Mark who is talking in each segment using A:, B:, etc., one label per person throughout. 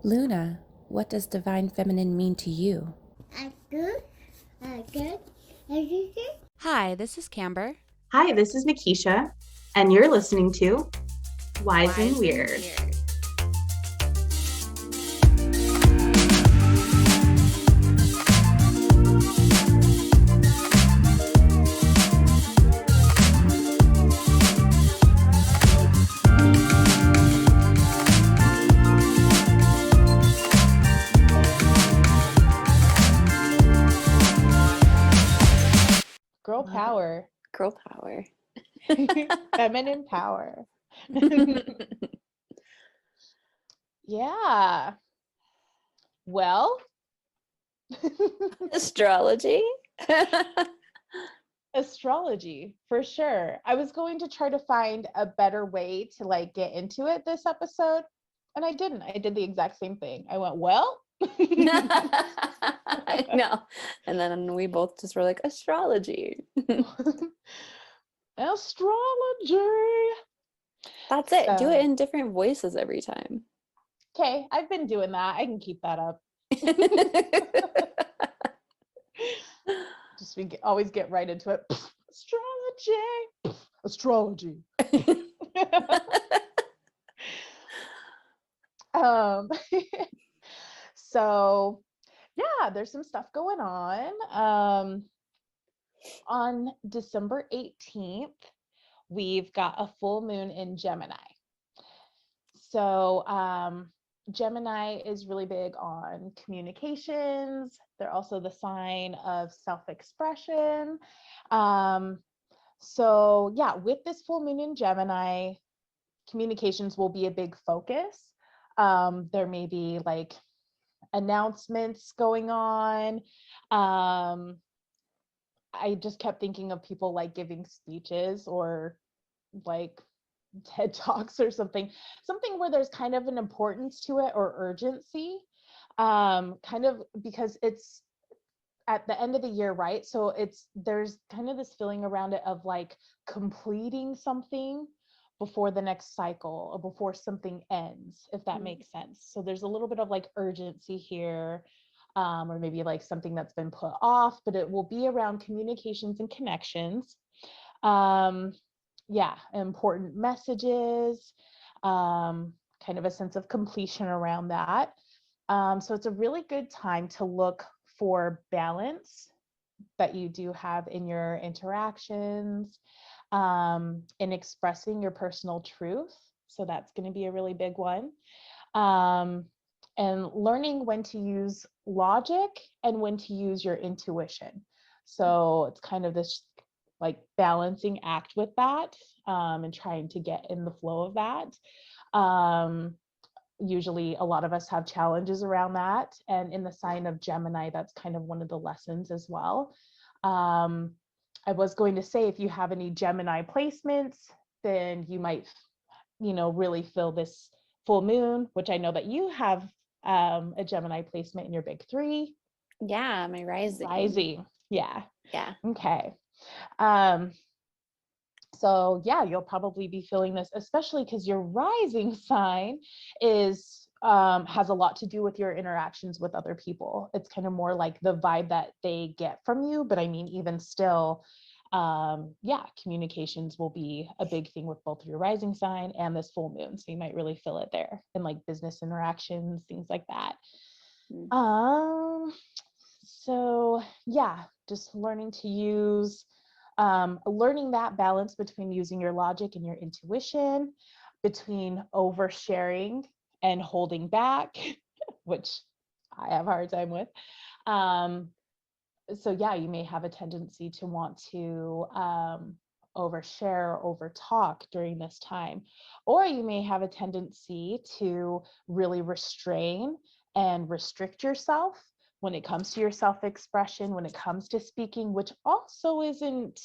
A: Luna, what does divine feminine mean to you?
B: Hi, this is Camber.
C: Hi, this is Nakisha, and you're listening to Wise and Weird.
D: Girl power.
B: Girl power.
D: Feminine power. Yeah. Well,
B: Astrology.
D: astrology for sure. I was going to try to find a better way to get into it this episode, and I didn't. I did the exact same thing. I went, well,
B: I know. And then we both just were like, astrology.
D: astrology.
B: That's it. Do
D: So-
B: it in different voices every time.
D: Okay, I've been doing that. I can keep that up. Just always get right into it. Astrology. So yeah, there's some stuff going on December 18th, we've got a full moon in Gemini. So Gemini is really big on communications. They're also the sign of self-expression. So yeah, with this full moon in Gemini, communications will be a big focus. There may be announcements going on. I just kept thinking of people giving speeches or TED Talks or something where there's kind of an importance to it or urgency, kind of because it's at the end of the year, right? So there's kind of this feeling around it of completing something before the next cycle or before something ends, if that makes sense. So there's a little bit of urgency here, or maybe something that's been put off, but it will be around communications and connections. Yeah, important messages, kind of a sense of completion around that. So it's a really good time to look for balance that you do have in your interactions, in expressing your personal truth. So that's going to be a really big one. And learning when to use logic and when to use your intuition. So it's kind of this balancing act with that, and trying to get in the flow of that. Usually a lot of us have challenges around that. And in the sign of Gemini, that's kind of one of the lessons as well. I was going to say, if you have any Gemini placements, then you might, really feel this full moon, which I know that you have a Gemini placement in your big three.
B: Yeah, my rising.
D: Rising. Yeah.
B: Yeah.
D: Okay. So yeah, you'll probably be feeling this, especially because your rising sign has a lot to do with your interactions with other people. It's kind of more like the vibe that they get from you. But I mean, even still, yeah, communications will be a big thing with both your rising sign and this full moon. So you might really feel it there in business interactions, things like that. So yeah, just learning to use learning that balance between using your logic and your intuition, between oversharing and holding back, which I have a hard time with. So yeah, you may have a tendency to want to overshare or overtalk during this time, or you may have a tendency to really restrain and restrict yourself when it comes to your self-expression, when it comes to speaking, which also isn't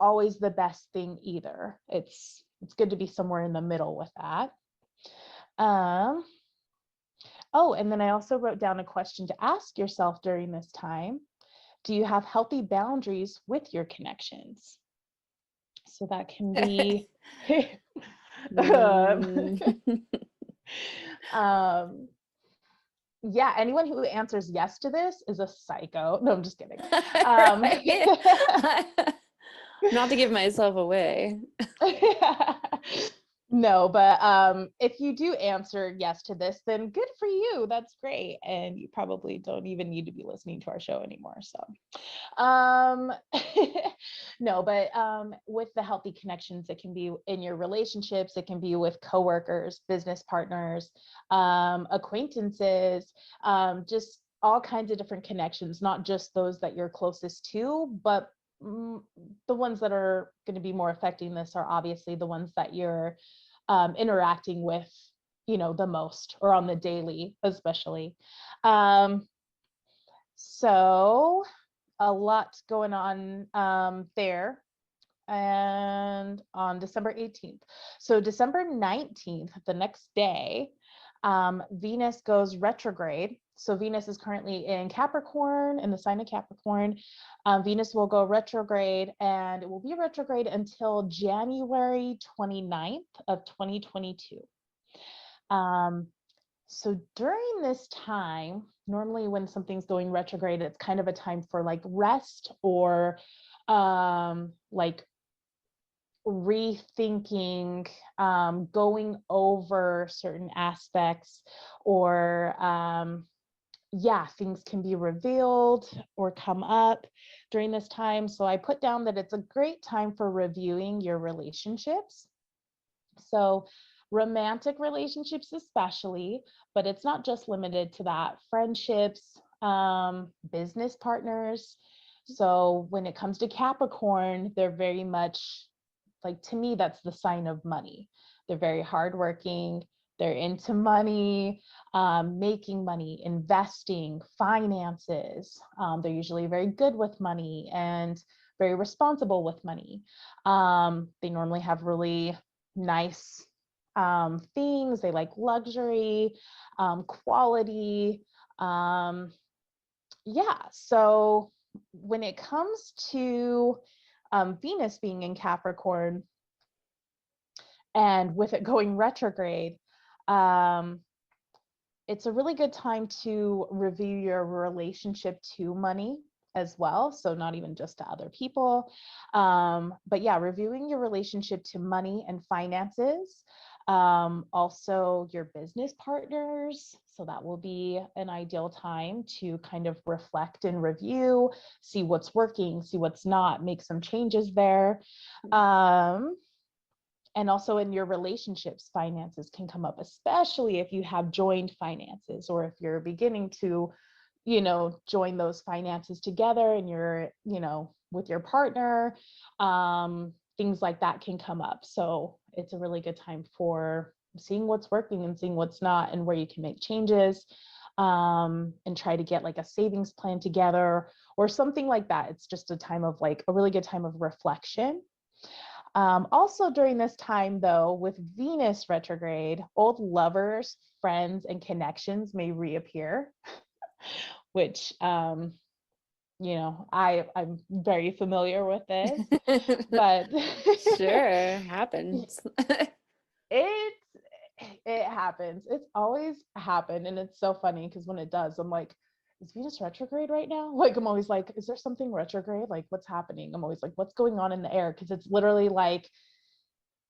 D: always the best thing either. It's good to be somewhere in the middle with that. Oh, and then I also wrote down a question to ask yourself during this time. Do you have healthy boundaries with your connections? So that can be Yeah, anyone who answers yes to this is a psycho. No, I'm just kidding. Um,
B: Not to give myself away.
D: No, but if you do answer yes to this, then good for you. That's great. And you probably don't even need to be listening to our show anymore. So no, but with the healthy connections, it can be in your relationships, it can be with coworkers, business partners, acquaintances, just all kinds of different connections, not just those that you're closest to, but the ones that are going to be more affecting this are obviously the ones that you're interacting with, the most, or on the daily, especially. So a lot going on there. And on December 18th. So December 19th, the next day, Venus goes retrograde. So Venus is currently in Capricorn, in the sign of Capricorn. Venus will go retrograde, and it will be retrograde until January 29th of 2022. So during this time, normally when something's going retrograde, it's kind of a time for like rest, or like rethinking, going over certain aspects, or things can be revealed or come up during this time. So I put down that it's a great time for reviewing your relationships. So romantic relationships especially, but it's not just limited to that. Friendships, business partners. So when it comes to Capricorn, they're very much, like, to me, that's the sign of money. They're very hardworking. They're into money, making money, investing, finances. They're usually very good with money and very responsible with money. They normally have really nice things. They like luxury, quality. So when it comes to Venus being in Capricorn, and with it going retrograde, it's a really good time to review your relationship to money as well. So not even just to other people, but yeah, reviewing your relationship to money and finances. Also your business partners. So that will be an ideal time to kind of reflect and review, see what's working, see what's not, make some changes there. And also in your relationships, finances can come up, especially if you have joined finances, or if you're beginning to, join those finances together and you're, with your partner, things like that can come up. So it's a really good time for seeing what's working and seeing what's not, and where you can make changes, and try to get like a savings plan together or something like that. It's just a time of like a really good time of reflection. Also during this time, though, with Venus retrograde, old lovers, friends, and connections may reappear, which, I'm very familiar with this, but
B: Sure, happens.
D: it happens. It's always happened, and it's so funny because when it does, I'm like, is Venus retrograde right now? Like, I'm always like, is there something retrograde? Like, what's happening? I'm always like, what's going on in the air? Because it's literally like,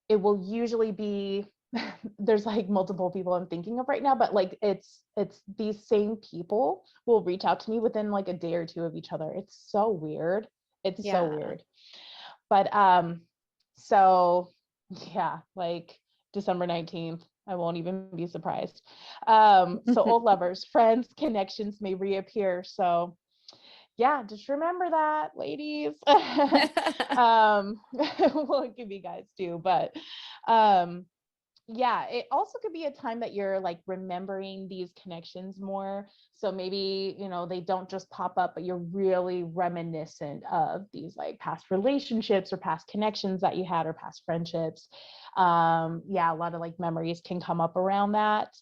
D: it will usually be, there's like multiple people I'm thinking of right now, but like it's these same people will reach out to me within like a day or two of each other. It's so weird. It's so weird. But so yeah, like December 19th, I won't even be surprised. So old lovers, friends, connections may reappear. So yeah, just remember that, ladies. Well, it could be guys too, but yeah, it also could be a time that you're like remembering these connections more. So maybe, they don't just pop up, but you're really reminiscent of these like past relationships or past connections that you had, or past friendships. A lot of like memories can come up around that.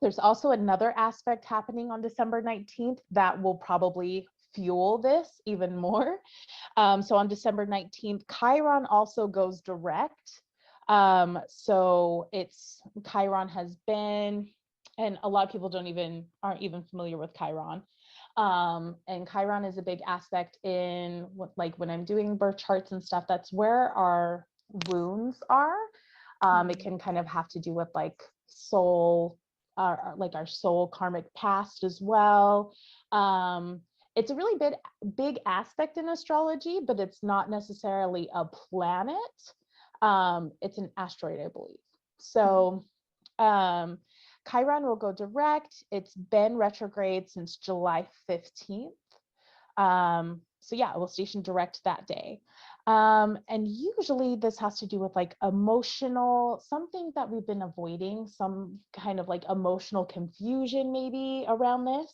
D: There's also another aspect happening on December 19th that will probably fuel this even more. So on December 19th, Chiron also goes direct. So it's Chiron has been, and a lot of people aren't even familiar with Chiron. And Chiron is a big aspect in like when I'm doing birth charts and stuff, that's where our wounds are. It can kind of have to do with like soul, like our soul karmic past as well. It's a really big aspect in astrology, but it's not necessarily a planet. It's an asteroid, I believe. So Chiron will go direct. It's been retrograde since July 15th. So yeah, it will station direct that day. And usually this has to do with like emotional, something that we've been avoiding, some kind of like emotional confusion maybe around this,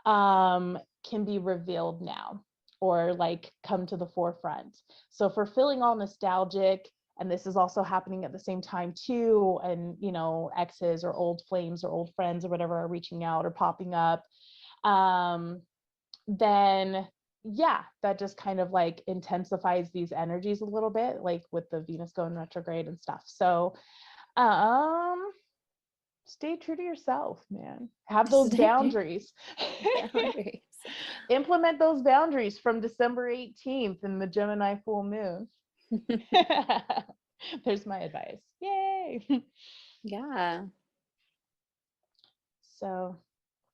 D: can be revealed now or like come to the forefront. So if we're feeling all nostalgic, and this is also happening at the same time too, and you know, exes or old flames or old friends or whatever are reaching out or popping up, then yeah, that just kind of like intensifies these energies a little bit, like with the Venus going retrograde and stuff. So stay true to yourself, man. Have those boundaries.
A: Boundaries.
D: Implement those boundaries from December 18th in the Gemini full moon. There's my advice. Yay.
A: Yeah.
D: So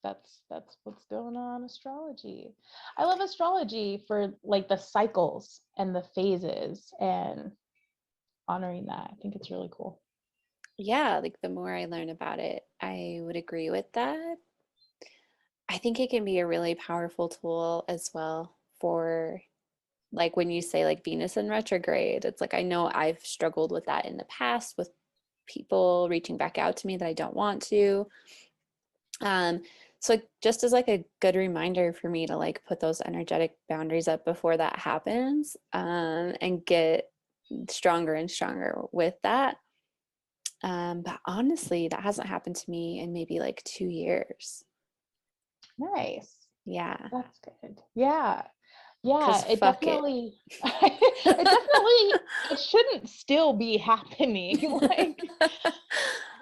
D: that's what's going on astrology. I love astrology for like the cycles and the phases and honoring that. I think it's really cool.
A: Yeah, like the more I learn about it, I would agree with that. I think it can be a really powerful tool as well for like when you say like Venus in retrograde. It's like I know I've struggled with that in the past with people reaching back out to me that I don't want to. So just as like a good reminder for me to like put those energetic boundaries up before that happens, and get stronger and stronger with that. But honestly, that hasn't happened to me in maybe like 2 years.
D: Nice.
A: Yeah.
D: That's good. Yeah. Yeah,
A: 'Cause
D: it
A: fuck it.
D: definitely it shouldn't still be happening. Like,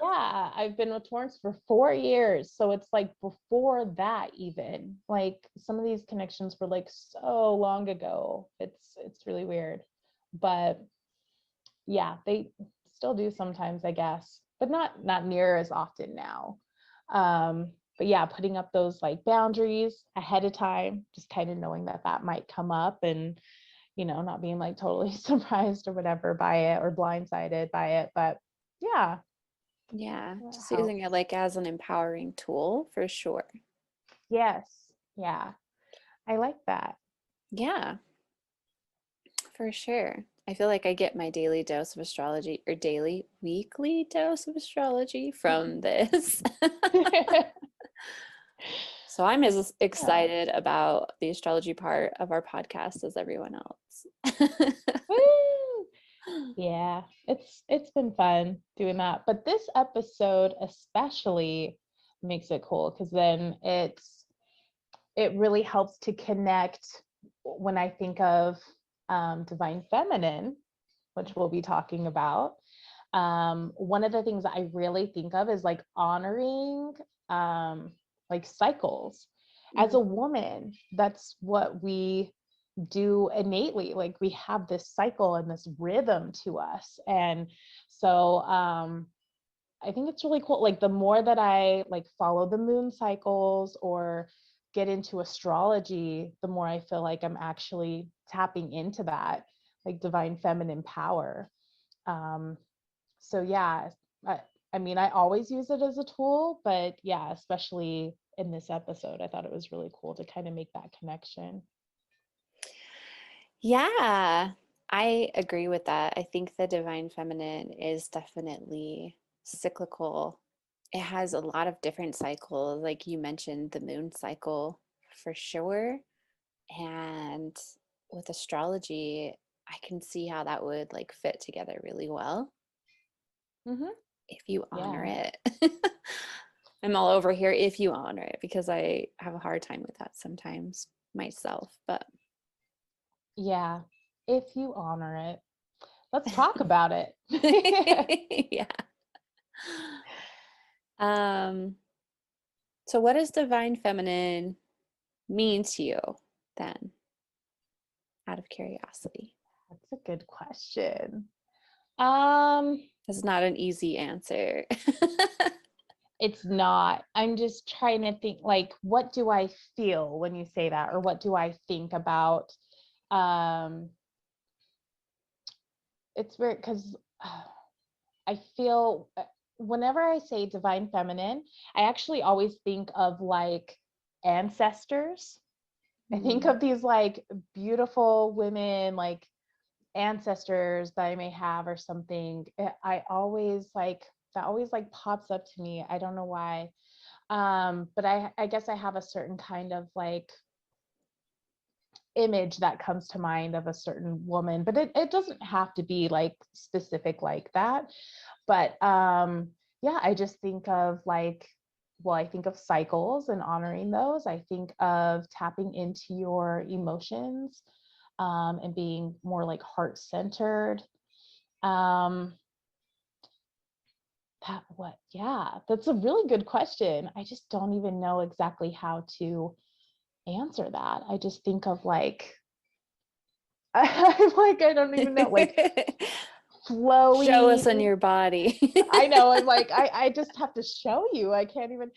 D: yeah, I've been with Torrance for 4 years. So it's like before that even. Like some of these connections were like so long ago. It's really weird. But yeah, they still do sometimes, I guess, but not near as often now. But yeah, putting up those like boundaries ahead of time, just kind of knowing that that might come up, and you know, not being like totally surprised or whatever by it or blindsided by it. But yeah,
A: Yeah,
D: that
A: just using
D: helps.
A: it like as an empowering tool for sure.
D: Yes, yeah, I like that.
A: Yeah, for sure. I feel like I get my daily dose of astrology or weekly dose of astrology from this. So I'm as
D: Yeah.
A: excited about the astrology part of our podcast as everyone else.
D: Woo! Yeah, it's been fun doing that. But this episode especially makes it cool because then it really helps to connect when I think of divine feminine, which we'll be talking about. One of the things that I really think of is like honoring like cycles. As a woman, that's what we do innately. Like we have this cycle and this rhythm to us. And so I think it's really cool. Like the more that I like follow the moon cycles or get into astrology, the more I feel like I'm actually tapping into that like divine feminine power. Um, so yeah, I, I mean, I always use it as a tool, but yeah, especially in this episode, I thought it was really cool to kind of make that connection.
A: Yeah, I agree with that. I think the divine feminine is definitely cyclical. It has a lot of different cycles, like you mentioned, the moon cycle for sure. And with astrology, I can see how that would like fit together really well
D: Mm-hmm.
A: if you honor
D: Yeah.
A: it. I'm all over here if you honor it because I have a hard time with that sometimes myself, but
D: Yeah. If you honor it. Let's talk about it.
A: Yeah. So what does divine feminine mean to you then, out of curiosity?
D: That's a good question. Um,
A: It's not an easy answer.
D: it's not. I'm just trying to think, like, what do I feel when you say that, or what do I think about? Um, it's weird because I feel whenever I say divine feminine, I actually always think of like ancestors. I think of these like beautiful women, like ancestors that I may have or something. I always like that always like pops up to me. I don't know why. But I guess I have a certain kind of like image that comes to mind of a certain woman, but it doesn't have to be like specific like that. But yeah, I just think of like, well, I think of cycles and honoring those. I think of tapping into your emotions, and being more like heart centered. Um, yeah, that's a really good question. I just don't even know exactly how to answer that. I just think of like, I'm like, I don't even know, like
A: Show us in
D: flowy.
A: your body.
D: I know, I'm like, I just have to show you. I can't even,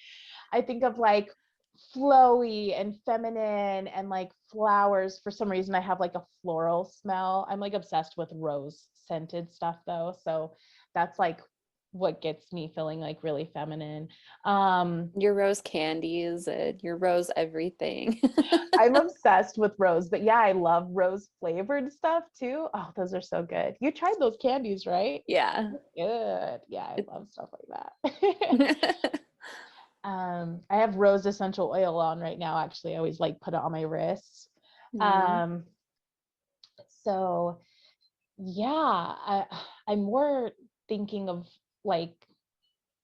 D: I think of like flowy and feminine and like flowers. For some reason, I have like a floral smell. I'm like obsessed with rose scented stuff though. So that's like what gets me feeling like really feminine.
A: Your rose candies and your rose everything.
D: I'm obsessed with rose, but yeah, I love rose flavored stuff too. Oh, those are so good. You tried those candies, right?
A: Yeah.
D: Good. Yeah, I love stuff like that. I have rose essential oil on right now. Actually, I always like put it on my wrists.
A: Mm.
D: Um, so yeah, I'm more thinking of like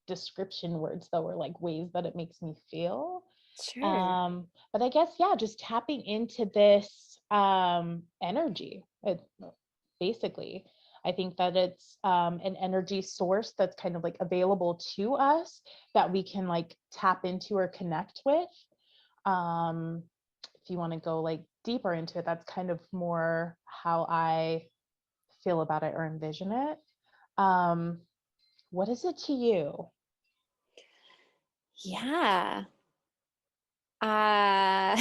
D: description words though, or like ways that it makes me feel.
A: Sure.
D: But I guess, yeah, just tapping into this energy. Basically, I think that it's an energy source that's kind of like available to us that we can like tap into or connect with. Um, if you want to go like deeper into it, that's kind of more how I feel about it or envision it. Um, what is it to you?
A: Yeah. I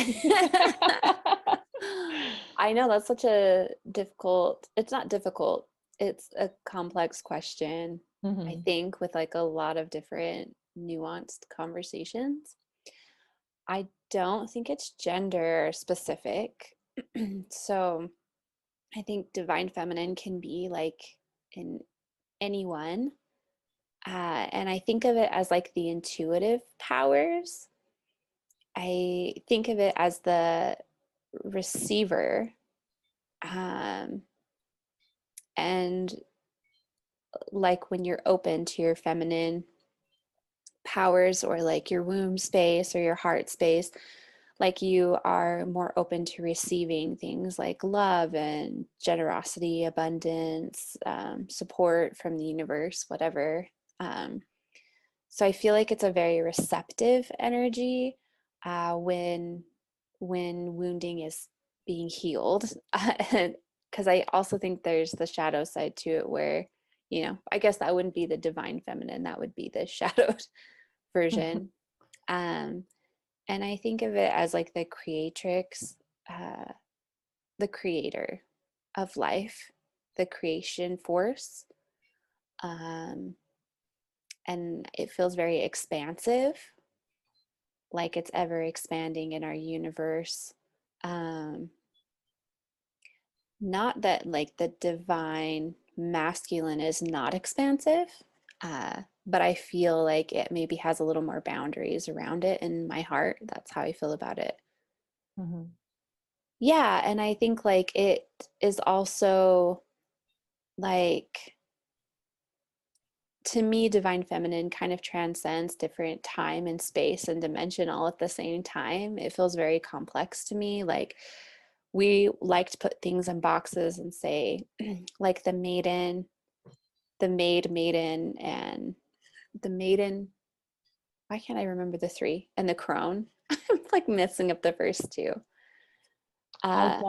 A: know that's such a difficult, it's not difficult, it's a complex question, I
D: Mhm.
A: think, with like a lot of different nuanced conversations. I don't think it's gender specific. So I think divine feminine can be like in anyone. And I think of it as like the intuitive powers. I think of it as the receiver. Um, and like when you're open to your feminine powers or like your womb space or your heart space, like you are more open to receiving things like love and generosity, abundance, support from the universe, whatever. Um, so I feel like it's a very receptive energy when wounding is being healed. Because I also think there's the shadow side to it where, I guess that wouldn't be the divine feminine, that would be the shadowed version. Um, and I think of it as like the creatrix, uh, the creator of life, the creation force. Um, and it feels very expansive, like it's ever expanding in our universe. Um, Not that like the divine masculine is not expansive, but I feel like it maybe has a little more boundaries around it in my heart. That's how I feel about it.
D: Mhm.
A: Yeah, and I think like it is also like, to me, divine feminine kind of transcends different time and space and dimension all at the same time. It feels very complex to me. Like we like to put things in boxes and say like the maiden, the maiden, and the maiden. Why can't I remember the three? And the crone. I'm like messing up the first two.
D: I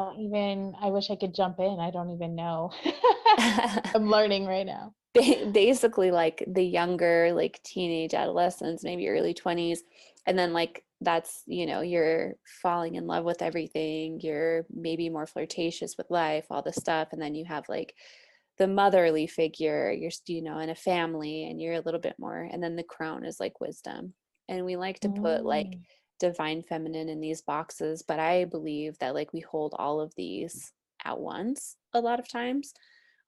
D: wish I could jump in. I don't even know. I'm learning right now.
A: Basically like the younger, like teenage adolescents, maybe early 20s. And then like that's, you're falling in love with everything. You're maybe more flirtatious with life, all the stuff. And then you have like the motherly figure, you're, in a family, and you're a little bit more. And then the crown is like wisdom. And we like to put like divine feminine in these boxes, but I believe that like we hold all of these at once a lot of times.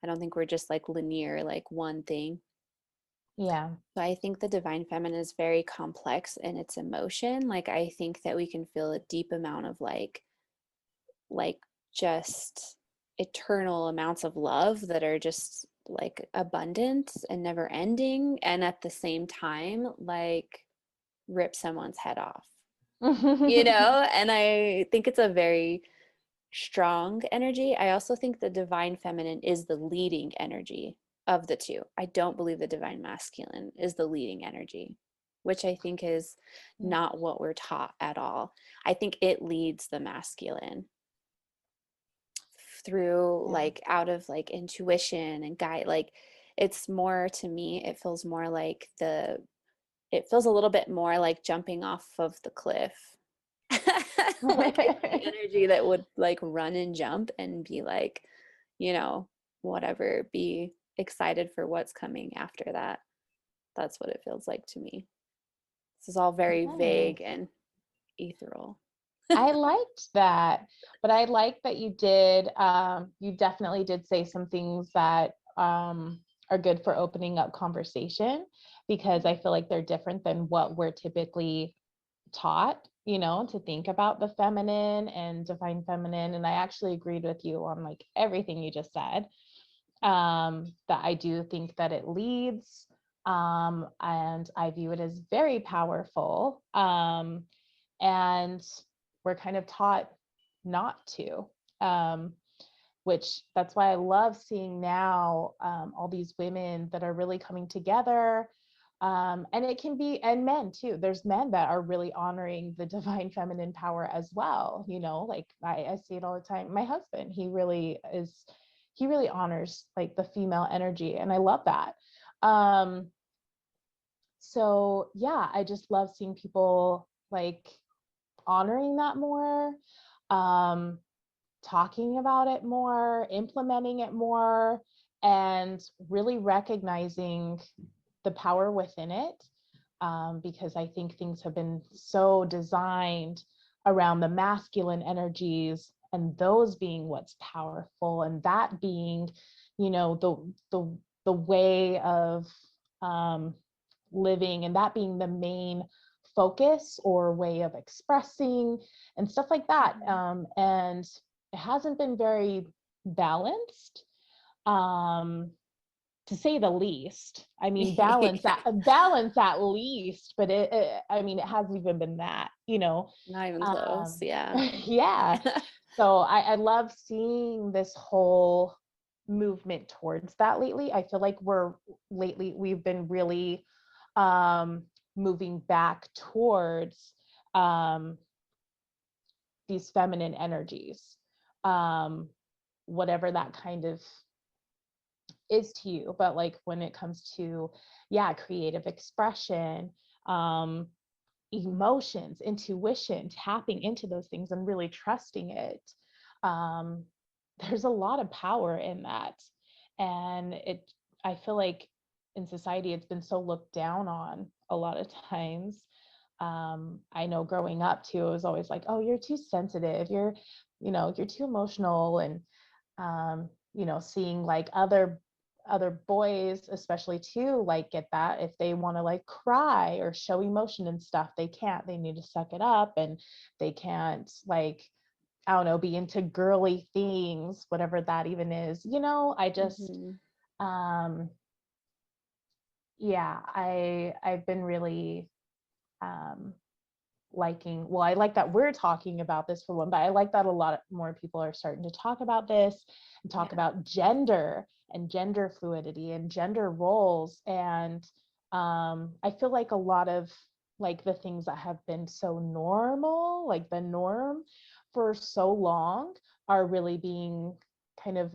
A: I don't think we're just like linear, like one thing.
D: Yeah.
A: So I think the divine feminine is very complex in its emotion. Like I think that we can feel a deep amount of like just eternal amounts of love that are just like abundant and never ending, and at the same time like rip someone's head off. And I think it's a very strong energy. I also think the divine feminine is the leading energy of the two. I don't believe the divine masculine is the leading energy, which I think is not what we're taught at all. I think it leads the masculine through like out of like intuition and guide. Like it's more, to me, it feels more like it feels a little bit more like jumping off of the cliff. Like it's the energy that would like run and jump and be like, whatever, be excited for what's coming after that. That's what it feels like to me. This is all very vague and ethereal.
D: I liked that, but I like that you definitely did say some things that are good for opening up conversation, because I feel like they're different than what we're typically taught, to think about the feminine and divine feminine. And I actually agreed with you on like everything you just said. That I do think that it leads, and I view it as very powerful. And we're kind of taught not to, which that's why I love seeing now all these women that are really coming together. And it can be, and men too. There's men that are really honoring the divine feminine power as well. Like I see it all the time. My husband, he really honors like the female energy. And I love that. So yeah, I just love seeing people like honoring that more, talking about it more, implementing it more, and really recognizing the power within it. Because I think things have been so designed around the masculine energies and those being what's powerful, and that being, the way of living, and that being the main focus or way of expressing and stuff like that. And it hasn't been very balanced, to say the least. I mean, balance at least, but it hasn't even been that,
A: Not even close. Yeah.
D: yeah. So I love seeing this whole movement towards that lately. I feel like we've been really moving back towards these feminine energies, whatever that kind of is to you. But like when it comes to creative expression, emotions, intuition, tapping into those things and really trusting it, there's a lot of power in that. And I feel like in society it's been so looked down on a lot of times. I know growing up too, it was always like, oh, you're too sensitive, you're too emotional. And seeing like other boys especially too, like get that if they want to like cry or show emotion and stuff, they need to suck it up, and they can't, like, I don't know, be into girly things, whatever that even is. I just I've been really liking, well, I like that we're talking about this for one, but I like that a lot more people are starting to talk about this and talk about gender and gender fluidity and gender roles. And I feel like a lot of like the things that have been so normal, like the norm for so long, are really being kind of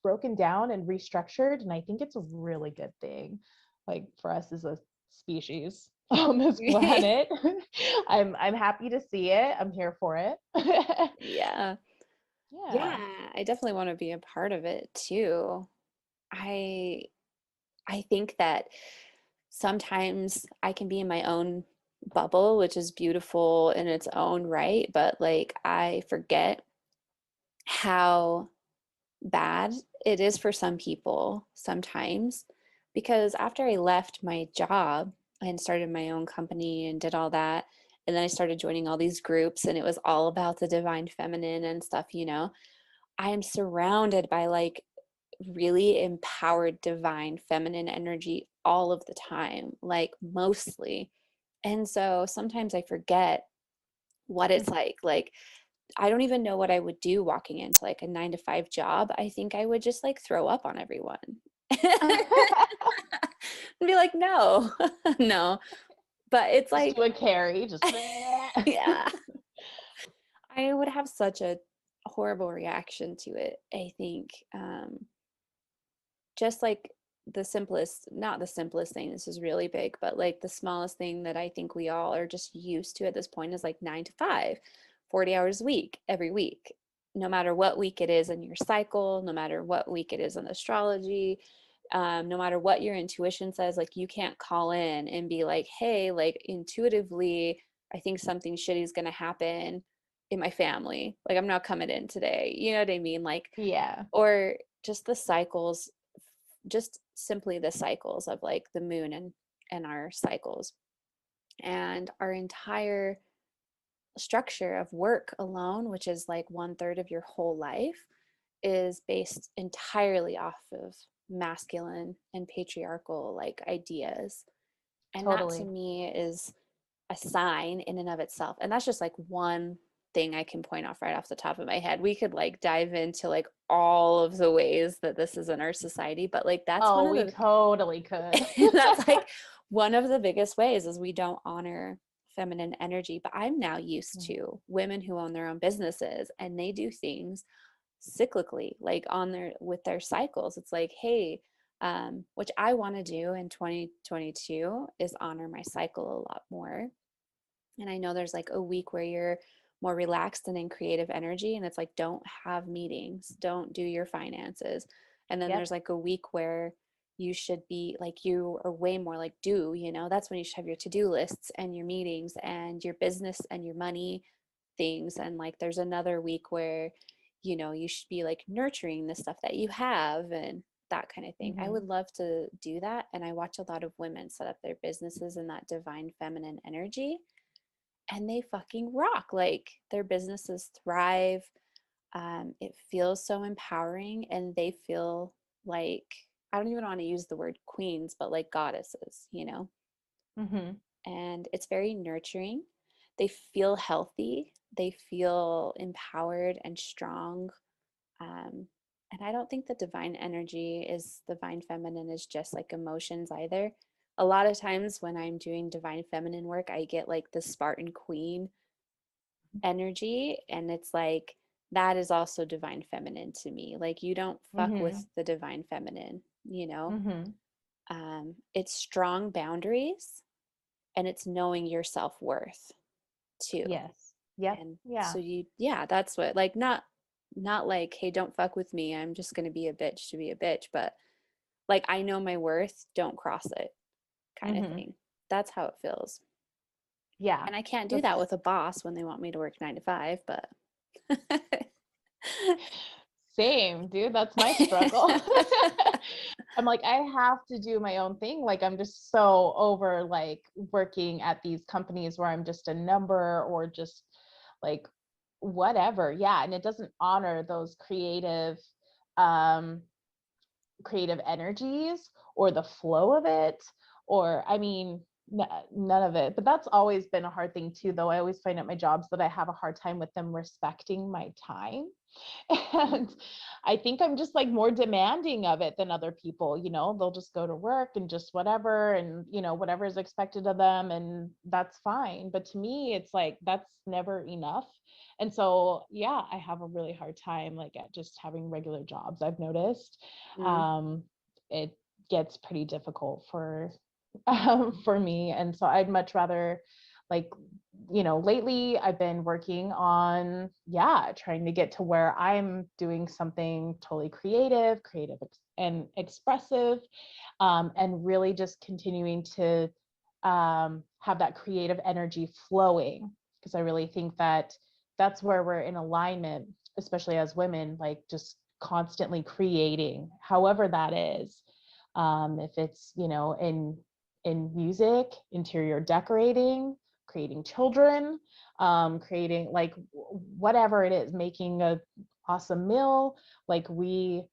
D: broken down and restructured. And I think it's a really good thing, like for us as a species on this planet. I'm happy to see it. I'm here for it.
A: Yeah. Yeah,
D: Yeah.
A: I definitely want to be a part of it too. I I think that sometimes I can be in my own bubble, which is beautiful in its own right, but like I forget how bad it is for some people sometimes, because after I left my job and started my own company and did all that, and then I started joining all these groups and it was all about the divine feminine and stuff, I am surrounded by like really empowered divine feminine energy all of the time, like mostly. And so sometimes I forget what it's like. Like, I don't even know what I would do walking into like a 9 to 5 job. I think I would just like throw up on everyone and be like, no, no. But it's
D: Just
A: like,
D: do a carry, just
A: yeah, I would have such a horrible reaction to it, I think. Just like the simplest, not the simplest thing, this is really big, but like the smallest thing that I think we all are just used to at this point is like 9 to 5, 40 hours a week, every week, no matter what week it is in your cycle, no matter what week it is in astrology, no matter what your intuition says, like you can't call in and be like, hey, like intuitively, I think something shitty is going to happen in my family. Like I'm not coming in today. You know what I mean? Like,
D: yeah.
A: or just the cycles, just simply the cycles of like the moon and our cycles, and our entire structure of work alone, which is like 1/3 of your whole life, is based entirely off of masculine and patriarchal like ideas. And that to
D: Totally.
A: me is a sign in and of itself. And that's just like one thing I can point off right off the top of my head. We could like dive into like all of the ways that this is in our society, but like that's one
D: Oh,
A: of
D: we
A: the
D: totally could.
A: that's like one of the biggest ways is we don't honor feminine energy. But I'm now used to women who own their own businesses and they do things cyclically, like on their with their cycles. It's like, hey, which I want to do in 2022 is honor my cycle a lot more. And I know there's like a week where you're more relaxed and in creative energy, and it's like, don't have meetings, don't do your finances. And then
D: Yep.
A: there's like a week where you should be like, you are way more like, do, that's when you should have your to-do lists and your meetings and your business and your money things. And like, there's another week where, you should be like nurturing the stuff that you have and that kind of thing. I would love to do that. And I watch a lot of women set up their businesses in that divine feminine energy and they fucking rock. Like their businesses thrive. It feels so empowering, and they feel like, I don't even want to use the word queens, but like goddesses.
D: Mm-hmm.
A: And it's very nurturing. They feel healthy. They feel empowered and strong. Um, and I don't think the divine energy is divine feminine is just like emotions either. A lot of times when I'm doing divine feminine work, I get like the Spartan queen energy, and it's like that is also divine feminine to me. Like you don't fuck
D: Mm-hmm.
A: with the divine feminine.
D: Mm-hmm.
A: It's strong boundaries and it's knowing your self-worth too.
D: Yes. Yep.
A: And
D: Yeah.
A: so yeah, that's what, like, not like, hey, don't fuck with me, I'm just going to be a bitch to be a bitch, but like, I know my worth, don't cross it, kind of
D: Mm-hmm.
A: thing. That's how it feels.
D: Yeah.
A: And I can't do that
D: That's
A: with a boss when they want me to work 9 to 5, but
D: same, dude. That's my struggle. I'm like, I have to do my own thing. Like, I'm just so over like working at these companies where I'm just a number or just like whatever. Yeah. And it doesn't honor those um, creative energies or the flow of it. Or, I mean, None of it. But that's always been a hard thing too, though. I always find at my jobs that I have a hard time with them respecting my time. And I think I'm just like more demanding of it than other people, they'll just go to work and just whatever, and whatever is expected of them, and that's fine. But to me, it's like that's never enough. And so, yeah, I have a really hard time like at just having regular jobs, I've noticed.
A: Mm.
D: It gets pretty difficult for me. And so I'd much rather like, lately I've been working on, trying to get to where I'm doing something totally creative and expressive, and really just continuing to have that creative energy flowing. Because I really think that that's where we're in alignment, especially as women, like just constantly creating, however that is. If it's, in music, interior decorating, creating children, creating like whatever it is, making a awesome meal, like we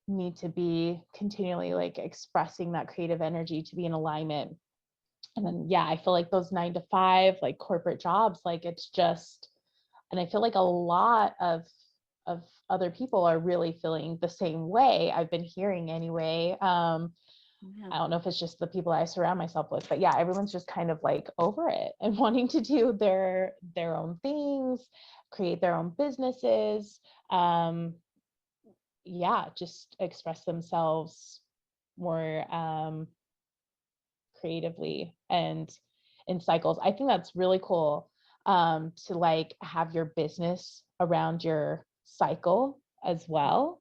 D: need to be continually like expressing that creative energy to be in alignment. And then, I feel like those 9 to 5, like corporate jobs, like it's just, and I feel like a lot of other people are really feeling the same way. I've been hearing anyway.
A: Yeah.
D: I don't know if it's just the people I surround myself with, but everyone's just kind of like over it and wanting to do their own things, create their own businesses. Just express themselves more creatively and in cycles. I think that's really cool, to like have your business around your cycle as well.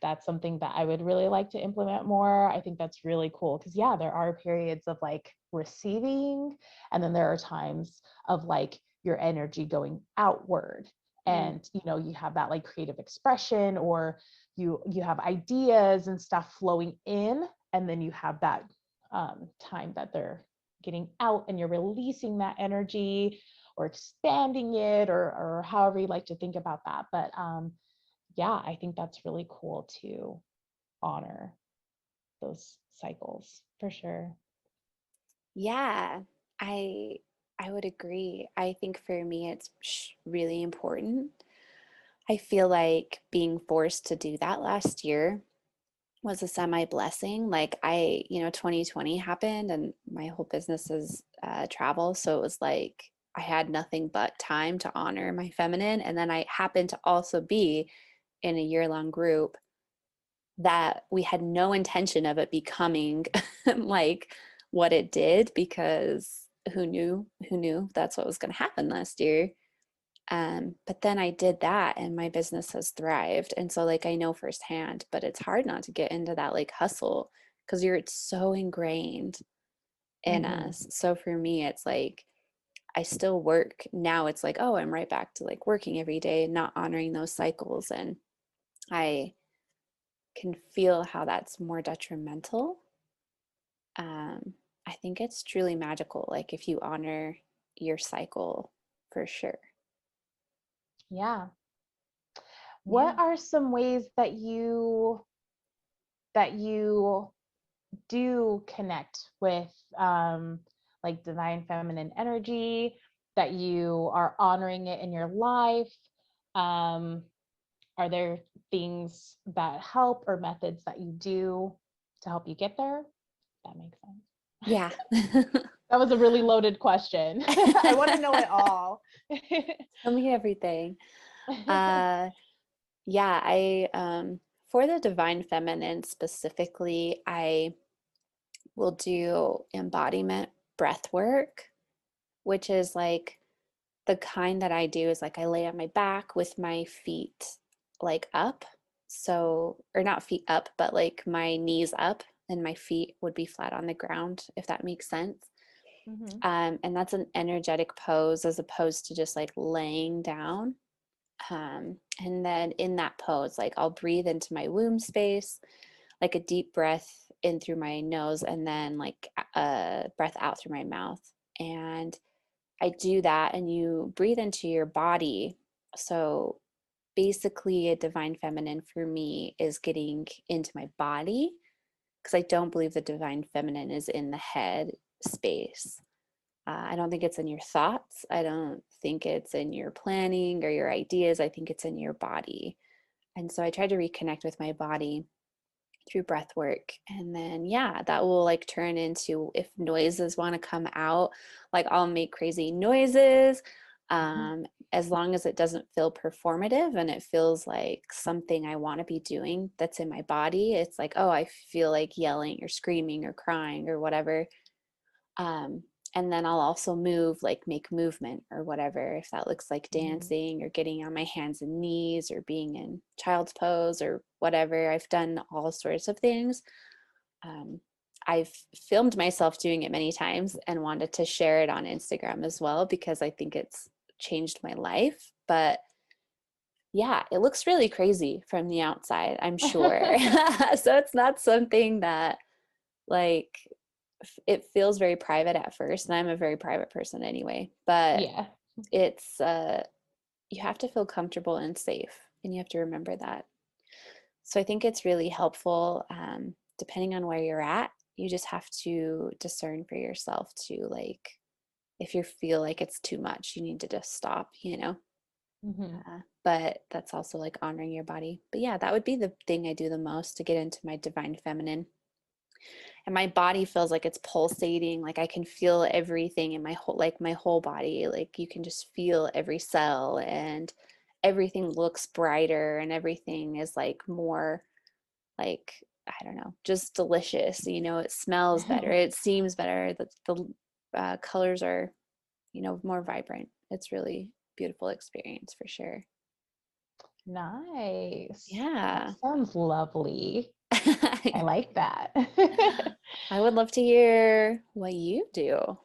D: That's something that I would really like to implement more. I think that's really cool because there are periods of like receiving, and then there are times of like your energy going outward. And you have that like creative expression, or you have ideas and stuff flowing in, and then you have that time that they're getting out, and you're releasing that energy or expanding it, or however you like to think about that. But I think that's really cool to honor those cycles for sure.
A: Yeah, I I would agree. I think for me it's really important. I feel like being forced to do that last year was a semi blessing. Like 2020 happened and my whole business is travel. So it was like I had nothing but time to honor my feminine. And then I happened to also be in a year-long group that we had no intention of it becoming like what it did, because who knew that's what was going to happen last year. But then I did that and my business has thrived. And so like I know firsthand, but it's hard not to get into that like hustle because it's so ingrained in us. So for me, it's like I still work now. It's like, oh, I'm right back to like working every day, not honoring those cycles. And I can feel how that's more detrimental. I think it's truly magical, like if you honor your cycle for sure.
D: Yeah.
A: Yeah.
D: What are some ways that you do connect with like divine feminine energy, that you are honoring it in your life? Um, are there things that help or methods that you do to help you get there? That makes sense.
A: Yeah.
D: That was a really loaded question. I want to know it all.
A: Tell me everything. Yeah, for the divine feminine specifically, I will do embodiment breath work, which is like the kind that I do is like I lay on my back with my feet like up. So, or not feet up, but like my knees up and my feet would be flat on the ground, if that makes sense.
D: Mhm.
A: And that's an energetic pose as opposed to just like laying down. And then in that pose, like I'll breathe into my womb space, like a deep breath in through my nose, and then like a breath out through my mouth. And I do that, and you breathe into your body. So basically, a divine feminine for me is getting into my body because I don't believe the divine feminine is in the head space. I don't think it's in your thoughts. I don't think it's in your planning or your ideas. I think it's in your body. And so I tried to reconnect with my body through breath work. And then, yeah, that will like turn into, if noises want to come out, like I'll make crazy noises. As long as it doesn't feel performative and it feels like something I want to be doing that's in my body. It's like, oh, I feel like yelling or screaming or crying or whatever. And then I'll also move, like make movement or whatever, if that looks like dancing or getting on my hands and knees or being in child's pose or whatever. I've done all sorts of things. I've filmed myself doing it many times and wanted to share it on Instagram as well because I think it's changed my life. But yeah, it looks really crazy from the outside, I'm sure. So it's not something that like it feels very private at first, and I'm a very private person anyway, but
D: Yeah.
A: it's you have to feel comfortable and safe, and you have to remember that. So I think it's really helpful, depending on where you're at. You just have to discern for yourself to, like, if you feel like it's too much, you need to just stop, you know. But that's also like honoring your body. But yeah, that would be the thing I do the most to get into my divine feminine. And my body feels like it's pulsating, like I can feel everything in my whole body. Like you can just feel every cell, and everything looks brighter, and everything is like more like, I don't know, just delicious. You know, it smells better, it seems better, the colors are, you know, more vibrant. It's really beautiful experience for sure.
D: Nice.
A: Yeah.
D: That sounds lovely. I like that.
A: I would love to hear what you do.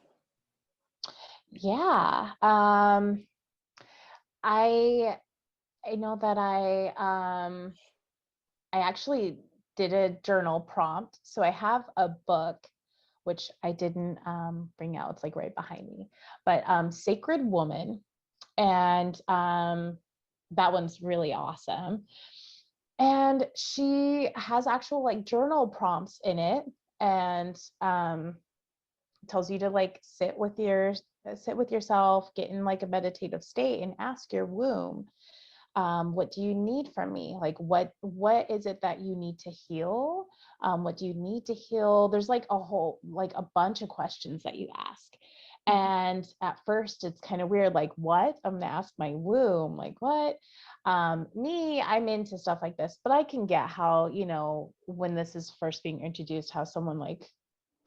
D: Yeah. I know that I actually did a journal prompt. So I have a book which I didn't bring out. It's like right behind me. But Sacred Woman, and that one's really awesome. And she has actual like journal prompts in it, and tells you to like sit with yourself, get in like a meditative state, and ask your womb, what do you need from me? Like what is it that you need to heal? What do you need to heal? There's like a bunch of questions that you ask. And at first it's kind of weird, like, what? I'm gonna ask my womb, like what? I'm into stuff like this, but I can get how, you know, when this is first being introduced, how someone like,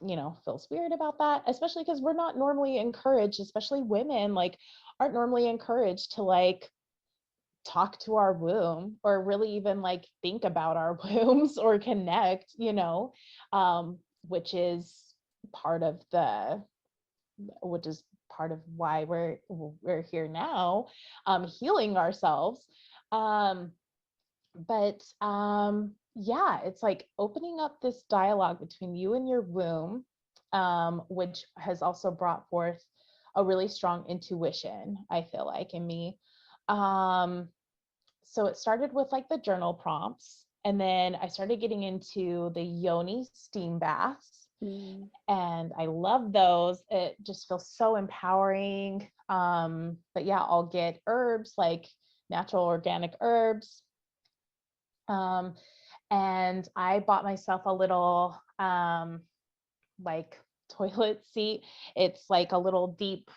D: you know, feels weird about that, especially because we're not normally encouraged, especially women, like aren't normally encouraged to like talk to our womb or really even like think about our wombs or connect, you know, which is part of the which is part of why we're here now, healing ourselves. But yeah, it's like opening up this dialogue between you and your womb, which has also brought forth a really strong intuition, I feel like, in me. So it started with like the journal prompts, and then I started getting into the yoni steam baths. And I love those. It just feels so empowering. But yeah, I'll get herbs, like natural organic herbs. And I bought myself a little like toilet seat. It's like a little deep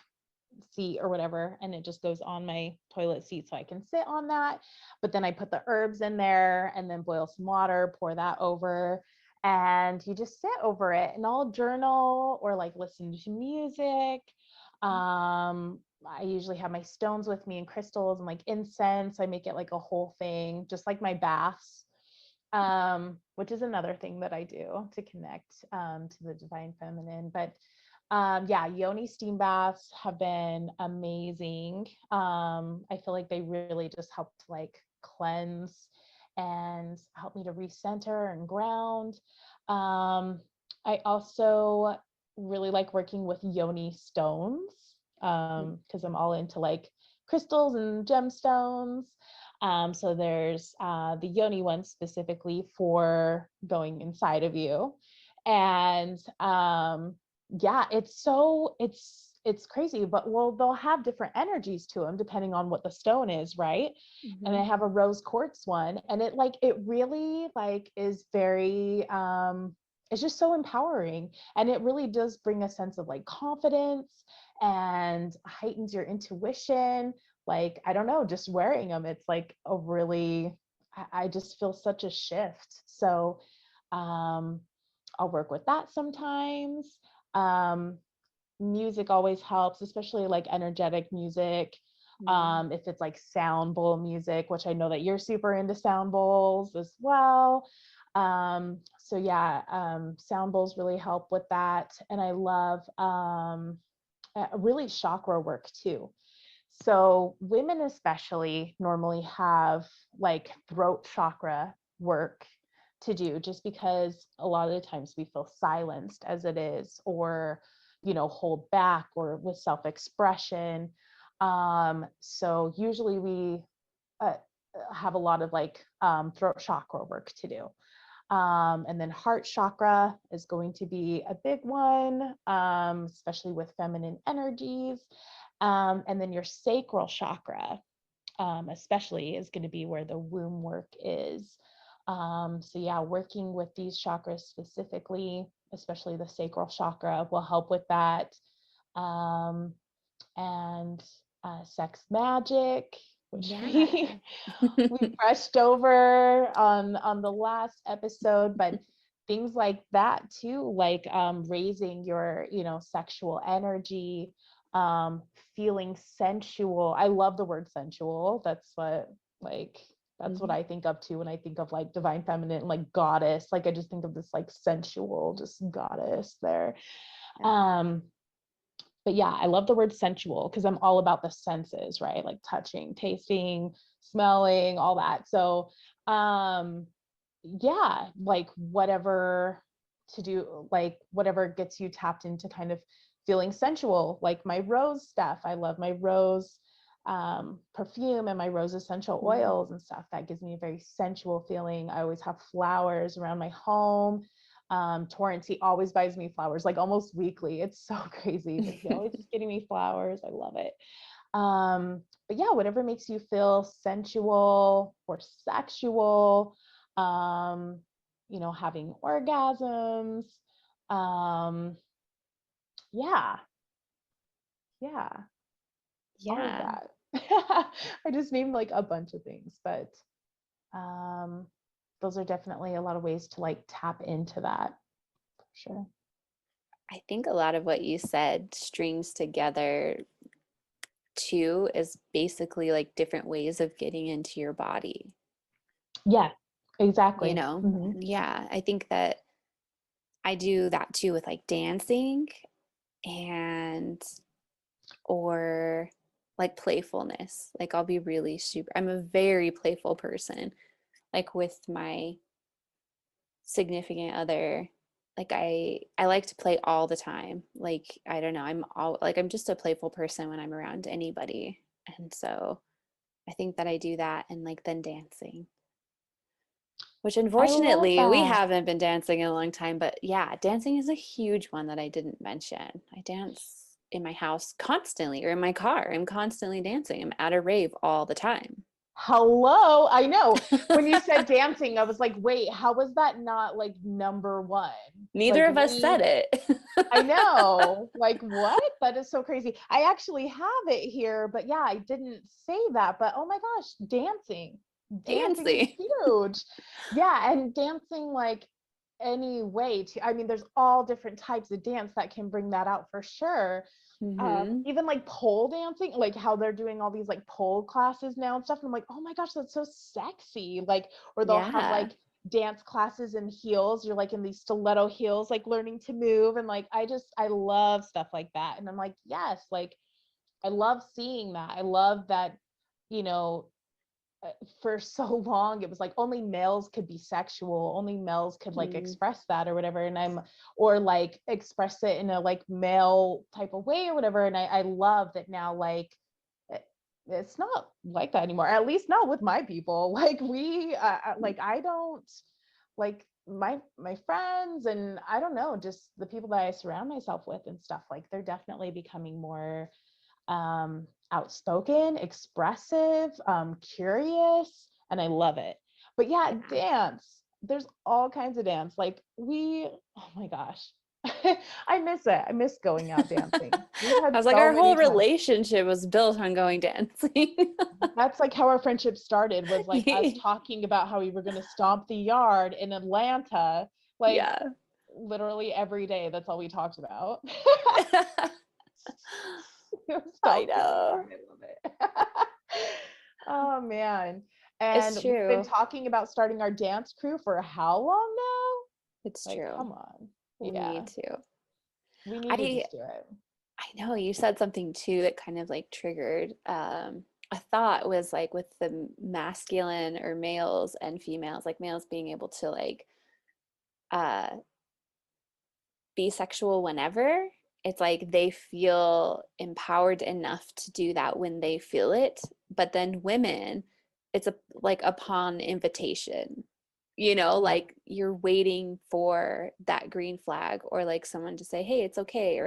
D: seat or whatever, and it just goes on my toilet seat so I can sit on that. But then I put the herbs in there and then boil some water, pour that over, and you just sit over it, and I'll journal or like listen to music. I usually have my stones with me and crystals and like incense. I make it like a whole thing, just like my baths, which is another thing that I do to connect to the divine feminine. But yeah, yoni steam baths have been amazing. I feel like they really just help to like cleanse and help me to recenter and ground. I also really like working with yoni stones, because I'm all into like crystals and gemstones. So there's the yoni one specifically for going inside of you. And yeah, it's crazy, but well, they'll have different energies to them depending on what the stone is, right? And I have a rose quartz one, and it really like is very it's just so empowering, and it really does bring a sense of like confidence and heightens your intuition. Like, I don't know, just wearing them, it's like a really, I just feel such a shift. So I'll work with that sometimes. Music always helps, especially like energetic music. If it's like sound bowl music, which I know that you're super into sound bowls as well. So yeah, sound bowls really help with that. And I love really chakra work too. So women especially normally have like throat chakra work to do, just because a lot of the times we feel silenced as it is, or hold back, or with self-expression. So usually we uh, have a lot of like throat chakra work to do. And then heart chakra is going to be a big one, especially with feminine energies. And then your sacral chakra, especially, is going to be where the womb work is. So yeah, working with these chakras specifically, especially the sacral chakra, will help with that. And sex magic, which we brushed over on the last episode, but things like that too, like raising your sexual energy, feeling sensual. I love the word sensual. That's what I think of too when I think of like divine feminine, like goddess. Like I just think of this like sensual, just goddess there. But yeah, I love the word sensual because I'm all about the senses, right? Like touching, tasting, smelling, all that. So yeah, like whatever to do, like whatever gets you tapped into kind of feeling sensual, like my rose stuff. I love my rose perfume and my rose essential oils and stuff. That gives me a very sensual feeling. I always have flowers around my home. Torrance, he always buys me flowers, like almost weekly. It's so crazy, but he always is getting me flowers. I love it. But yeah, whatever makes you feel sensual or sexual, having orgasms. Yeah. All of that. I just named like a bunch of things, but those are definitely a lot of ways to like tap into that, for sure.
A: I think a lot of what you said strings together too, is basically like different ways of getting into your body.
D: Yeah, exactly.
A: Yeah, I think that I do that too with like dancing and or like playfulness. Like I'll be really I'm a very playful person. Like with my significant other, like I like to play all the time. Like I don't know, I'm just a playful person when I'm around anybody. And so I think that I do that, and like then dancing. Which unfortunately we haven't been dancing in a long time, but yeah, dancing is a huge one that I didn't mention. I dance in my house constantly, or in my car. I'm constantly dancing. I'm at a rave all the time.
D: Hello, I know. When you said dancing, I was like, wait, how was that not like number one?
A: Neither
D: Like
A: of us said it.
D: I know. Like, what? That is so crazy. I actually have it here, but yeah, I didn't say that. But oh my gosh, dancing. Dancing is huge. Yeah, and dancing like any way to, I mean, there's all different types of dance that can bring that out for sure. Even like pole dancing, like how they're doing all these like pole classes now and stuff. And I'm like, oh my gosh, that's so sexy. Like, or they'll have like dance classes in heels. You're like in these stiletto heels, like learning to move. And like, I love stuff like that. And I'm like, yes, like I love seeing that. I love that, you know, for so long it was like only males could be sexual, only males could like express that or whatever, and or like express it in a like male type of way or whatever. And I love that now, like it's not like that anymore, at least not with my people. Like we like I don't like my friends, and I don't know, just the people that I surround myself with and stuff, like they're definitely becoming more outspoken, expressive, curious, and I love it. But yeah, dance. There's all kinds of dance. Like oh my gosh. I miss it. I miss going out dancing. We've
B: I
D: had
B: was like,
D: so
B: our
D: many
B: whole
D: times.
B: relationship was built on going dancing.
D: That's like how our friendship started, was like us talking about how we were going to stomp the yard in Atlanta, like
B: Yeah.
D: literally every day. That's all we talked about. It was
B: I
D: so fun.
B: know.
D: I love it. Oh man. And
B: It's
D: we've been
B: true.
D: talking about starting our dance crew for how long now?
B: It's
D: Like,
B: true.
D: come on.
B: We
D: Yeah.
B: need to.
D: We need to
B: I
D: just do it.
B: I know you said something too that kind of like triggered a thought, was like with the masculine or males and females, like males being able to like uh be sexual whenever. It's like they feel empowered enough to do that when they feel it. But then women, it's like upon invitation, like you're waiting for that green flag, or like someone to say, hey, it's okay.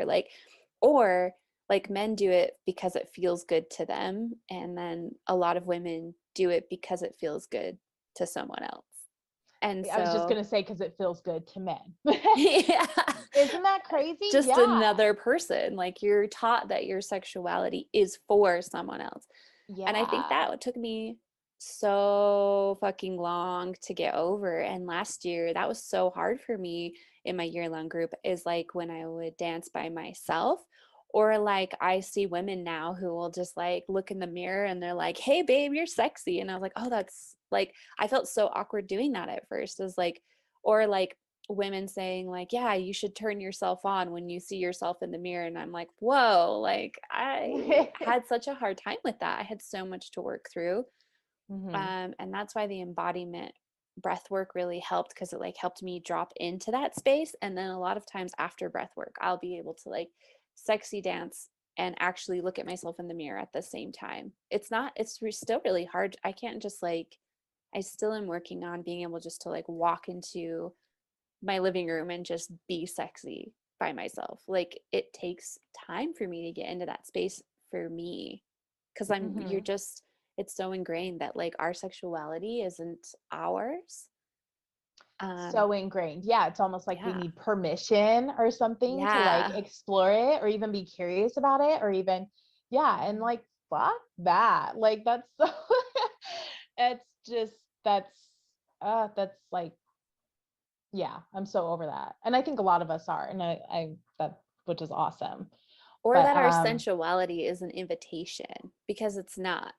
B: Or like men do it because it feels good to them. And then a lot of women do it because it feels good to someone else. And
D: I was just
B: so,
D: going to say, because it feels good to men.
B: yeah.
D: Isn't that crazy?
B: Just
D: Yeah.
B: another person. Like you're taught that your sexuality is for someone else.
D: Yeah.
B: And I think that took me so fucking long to get over. And last year, that was so hard for me in my year-long group, is like when I would dance by myself, or like I see women now who will just like look in the mirror and they're like, hey babe, you're sexy. And I was like, oh, that's like, I felt so awkward doing that at first. Is like, or like women saying like, yeah, you should turn yourself on when you see yourself in the mirror. And I'm like, whoa, like I had such a hard time with that. I had so much to work through. And that's why the embodiment breath work really helped, because it like helped me drop into that space. And then a lot of times after breath work, I'll be able to like sexy dance and actually look at myself in the mirror at the same time. It's still really hard. I can't just like, I still am working on being able just to like walk into my living room and just be sexy by myself. Like it takes time for me to get into that space for me, because you're just, it's so ingrained that like our sexuality isn't ours.
D: So ingrained. Yeah, it's almost like we
B: Yeah.
D: need permission or something to like
B: Yeah.
D: explore it, or even be curious about it, or even, yeah, and like fuck that. Like that's so it's just that's like, yeah, I'm so over that. And I think a lot of us are, and I that, which is awesome.
B: Or
D: But
B: that our sensuality is an invitation, because it's not.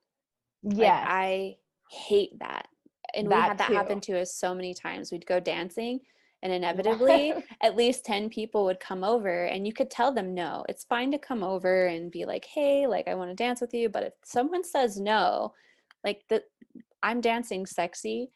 B: Like
D: yes,
B: I hate that. And we
D: that
B: had that
D: too.
B: happen to us so many times. We'd go dancing and inevitably
D: Yes.
B: at least 10 people would come over, and you could tell them no. It's fine to come over and be like, "Hey, like I want to dance with you." But if someone says no, like that, I'm dancing sexy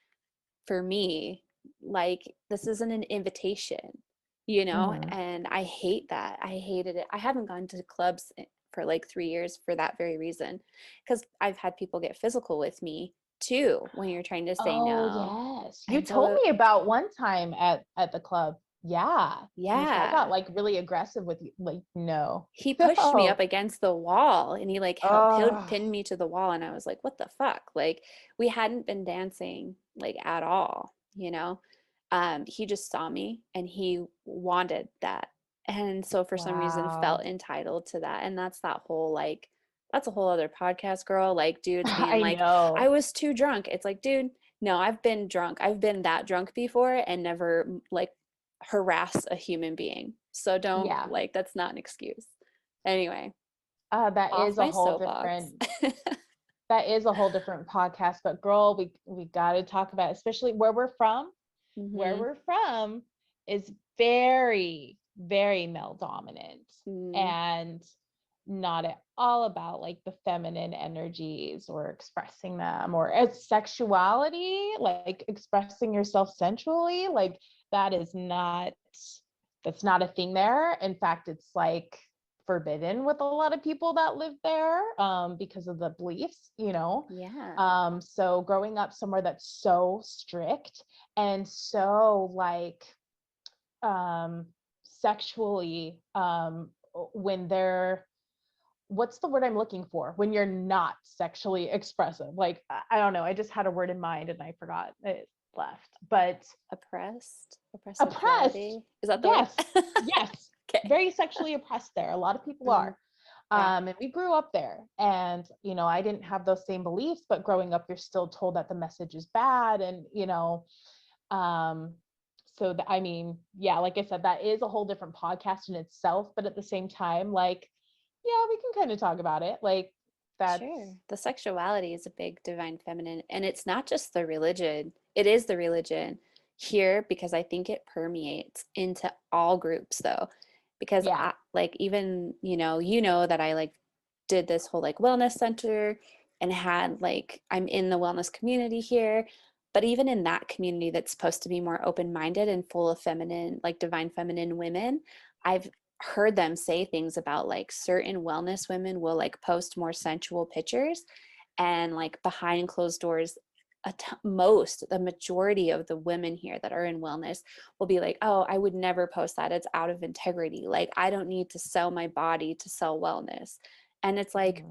B: for me. Like this isn't an invitation, And I hate that. I hated it. I haven't gone to clubs for like 3 years for that very reason, because I've had people get physical with me too when you're trying to say
D: Oh
B: no.
D: yes. You
B: And
D: told
B: so,
D: me about one time at the club. Yeah. This guy got
B: yeah,
D: like really aggressive with you. Like, no.
B: he pushed me up
D: No.
B: against the wall, and he like
D: Oh,
B: pinned me to the wall, and I was like, what the fuck? Like we hadn't been dancing like at all. He just saw me and he wanted that. And so for some reason felt
D: wow.
B: entitled to that. And that's that whole like, that's a whole other podcast, girl. Like dudes being
D: I
B: like, I
D: know.
B: was too drunk. It's like, dude, no, I've been drunk. I've been that drunk before and never like harass a human being. So don't
D: Yeah.
B: like, that's not an excuse. Anyway,
D: That
B: off
D: is a
B: my
D: whole
B: soapbox.
D: different podcast. But girl, we got to talk about, especially where we're from. Where
B: Hmm.
D: we're from is very, very male dominant,
B: Mm.
D: and not at all about like the feminine energies or expressing them, or as sexuality, like expressing yourself sensually. Like that is not, that's not a thing there. In fact, it's like forbidden with a lot of people that live there, because of the beliefs,
B: Yeah.
D: So growing up somewhere that's so strict and so like sexually, when they're, what's the word I'm looking for, when you're not sexually expressive, like I don't know, I just had a word in mind and I forgot it left, but
B: Oppressed,
D: oppressed.
B: oppressivity. Is that the word?
D: Yes. Yes.
B: Okay.
D: Very sexually oppressed there. A lot of people
B: Mm,
D: are.
B: yeah,
D: And we grew up there, and I didn't have those same beliefs, but growing up, you're still told that the message is bad. And um I mean, yeah, like I said, that is a whole different podcast in itself, but at the same time, like, yeah, we can kind of talk about it. Like, that's
B: sure. The sexuality is a big divine feminine, and it's not just the religion. It is the religion here because I think it permeates into all groups though. Because
D: yeah.
B: I like even, you know that I like did this whole like wellness center and had like I'm in the wellness community here. But even in that community that's supposed to be more open-minded and full of feminine, like divine feminine women, I've heard them say things about like certain wellness women will like post more sensual pictures and like behind closed doors the majority of the women here that are in wellness will be like, oh, I would never post that, it's out of integrity, like I don't need to sell my body to sell wellness. And it's like,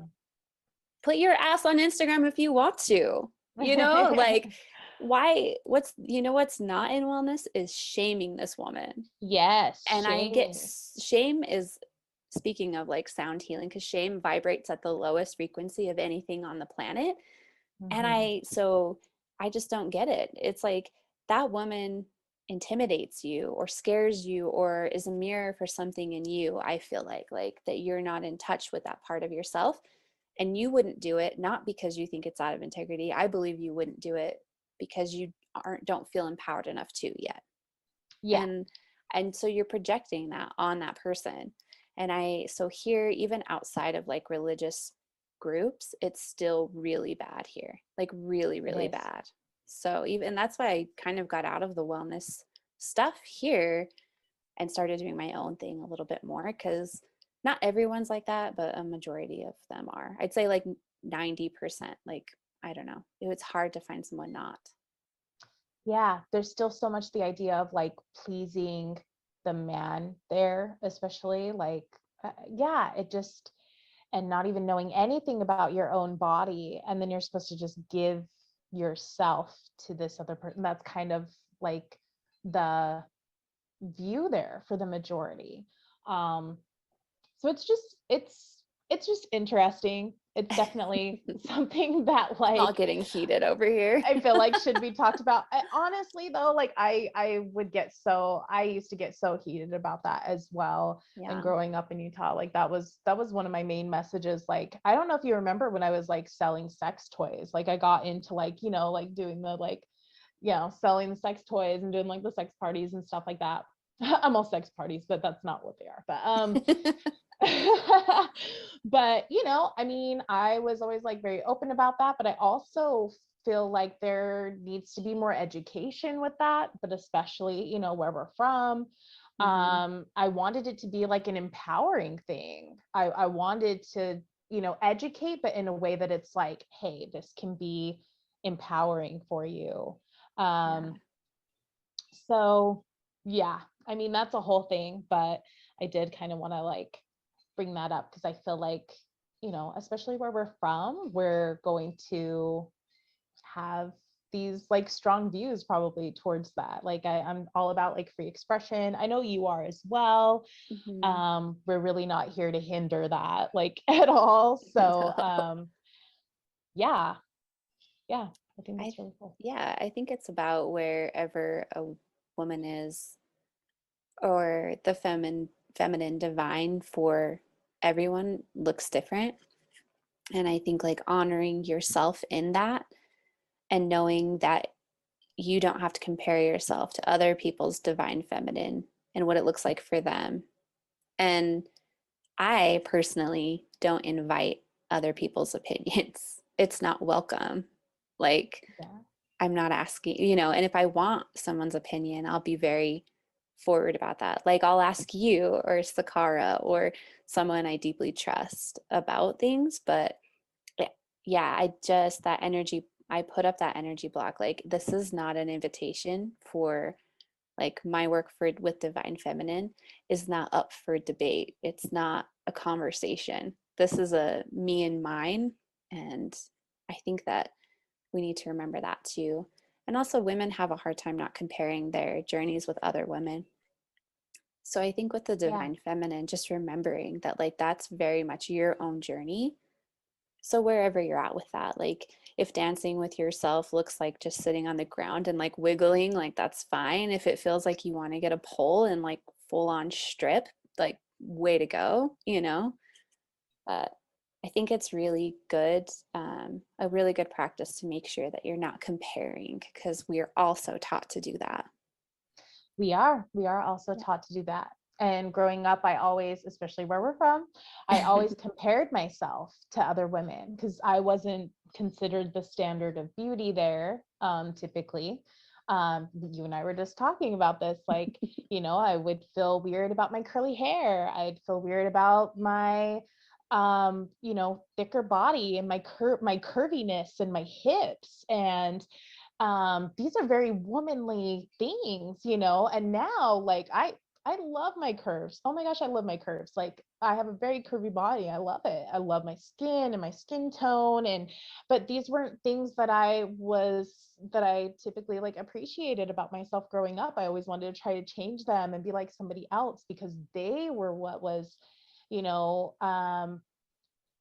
B: put your ass on Instagram if you want to, like why, what's not in wellness is shaming this woman.
D: Yes,
B: And I get
D: shaming.
B: shame is, speaking of like sound healing, because shame vibrates at the lowest frequency of anything on the planet. And
D: Mhm.
B: I just don't get it. It's like that woman intimidates you or scares you or is a mirror for something in you. I feel like that you're not in touch with that part of yourself, and you wouldn't do it not because you think it's out of integrity. I believe you wouldn't do it because you don't feel empowered enough to yet.
D: Yeah.
B: And so you're projecting that on that person. And so here, even outside of like religious groups, it's still really bad here, like really,
D: It
B: really
D: is.
B: bad. So even that's why I kind of got out of the wellness stuff here and started doing my own thing a little bit more, because not everyone's like that, but a majority of them are. I'd say like 90%. Like, I don't know, it's hard to find someone not.
D: Yeah, there's still so much the idea of like pleasing the man there, especially like, yeah, it just, and not even knowing anything about your own body. And then you're supposed to just give yourself to this other person. That's kind of like the view there for the majority. Um, so it's just interesting. It's definitely something that
B: All
D: like
B: getting heated over here.
D: I feel like should be talked about. Honestly though, like I used to get so heated about that as well. And
B: Yeah.
D: growing up in Utah, like that was one of my main messages. Like, I don't know if you remember when I was like selling sex toys, like I got into like, like doing the like, selling the sex toys and doing like the sex parties and stuff like that. Almost sex parties, but that's not what they are. But but I mean, I was always like very open about that, but I also feel like there needs to be more education with that, but especially, where we're from.
B: Mhm.
D: I wanted it to be like an empowering thing. I wanted to, educate, but in a way that it's like, hey, this can be empowering for you.
B: Yeah.
D: So yeah, I mean, that's a whole thing, but I did kind of want to like bring that up because I feel like, especially where we're from, we're going to have these like strong views probably towards that. Like I'm all about like free expression. I know you are as well.
B: Mhm.
D: We're really not here to hinder that like at all. So
B: No.
D: yeah, yeah, I think
B: I
D: that's really cool.
B: yeah, I think it's about wherever a woman is, or the feminine divine for everyone looks different. And I think like honoring yourself in that and knowing that you don't have to compare yourself to other people's divine feminine and what it looks like for them. And I personally don't invite other people's opinions. It's not welcome. Like,
D: Yeah.
B: I'm not asking, and if I want someone's opinion, I'll be very forward about that. Like I'll ask you or Sakara or someone I deeply trust about things, but yeah, that energy, I put up that energy block. Like this is not an invitation for like my work for with divine feminine is not up for debate. It's not a conversation. This is a me and mine. And I think that we need to remember that too. And also women have a hard time not comparing their journeys with other women. So I think with the
D: Yeah.
B: divine feminine, just remembering that like that's very much your own journey. So wherever you're at with that, like if dancing with yourself looks like just sitting on the ground and like wiggling, like that's fine. If it feels like you want to get a pole and like full on strip, like way to go, you know? But I think it's really good, a really good practice to make sure that you're not comparing because we are also taught to do that.
D: We are also taught to do that. And growing up, I always, especially where we're from, I always compared myself to other women because I wasn't considered the standard of beauty there, typically. You and I were just talking about this. Like, I would feel weird about my curly hair. I'd feel weird about my, thicker body and my curviness and my hips. And these are very womanly things, and now like I love my curves. Oh my gosh, I love my curves. Like I have a very curvy body. I love it. I love my skin and my skin tone. But these weren't things that I typically like appreciated about myself growing up. I always wanted to try to change them and be like somebody else because they were what was, you know,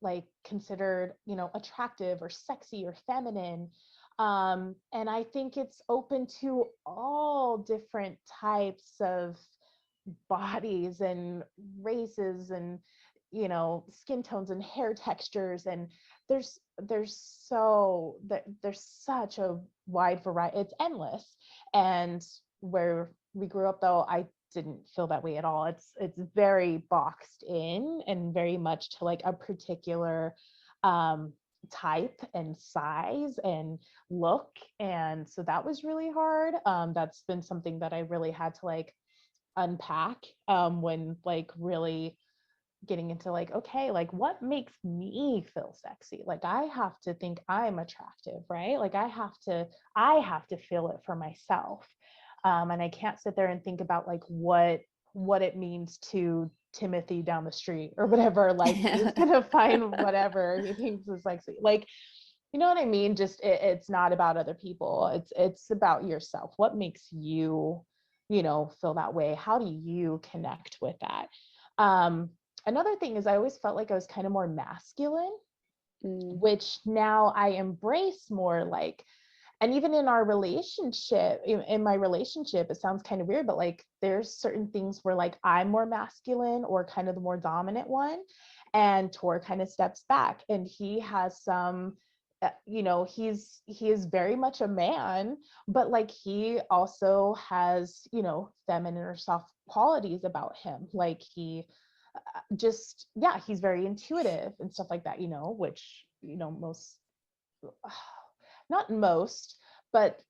D: like considered, attractive or sexy or feminine. And I think it's open to all different types of bodies and races and skin tones and hair textures, and there's such a wide variety. It's endless. And where we grew up, though, I didn't feel that way at all. It's very boxed in and very much to like a particular type and size and look. And so that was really hard. That's been something that I really had to like unpack when like really getting into like, okay, like what makes me feel sexy? Like I have to think I'm attractive, right? Like I have to feel it for myself. And I can't sit there and think about like what it means to Timothy down the street or whatever. Like he's gonna find whatever he thinks is sexy. Like, you know what I mean? Just it's not about other people. It's about yourself. What makes you, feel that way? How do you connect with that? Another thing is I always felt like I was kind of more masculine, which now I embrace more like, and even in our relationship, in my relationship, it sounds kind of weird, but like there's certain things where like I'm more masculine or kind of the more dominant one, and Tor kind of steps back, and he has some, he is very much a man, but like he also has, feminine or soft qualities about him. Like he just, yeah, he's very intuitive and stuff like that, which, most, not most, but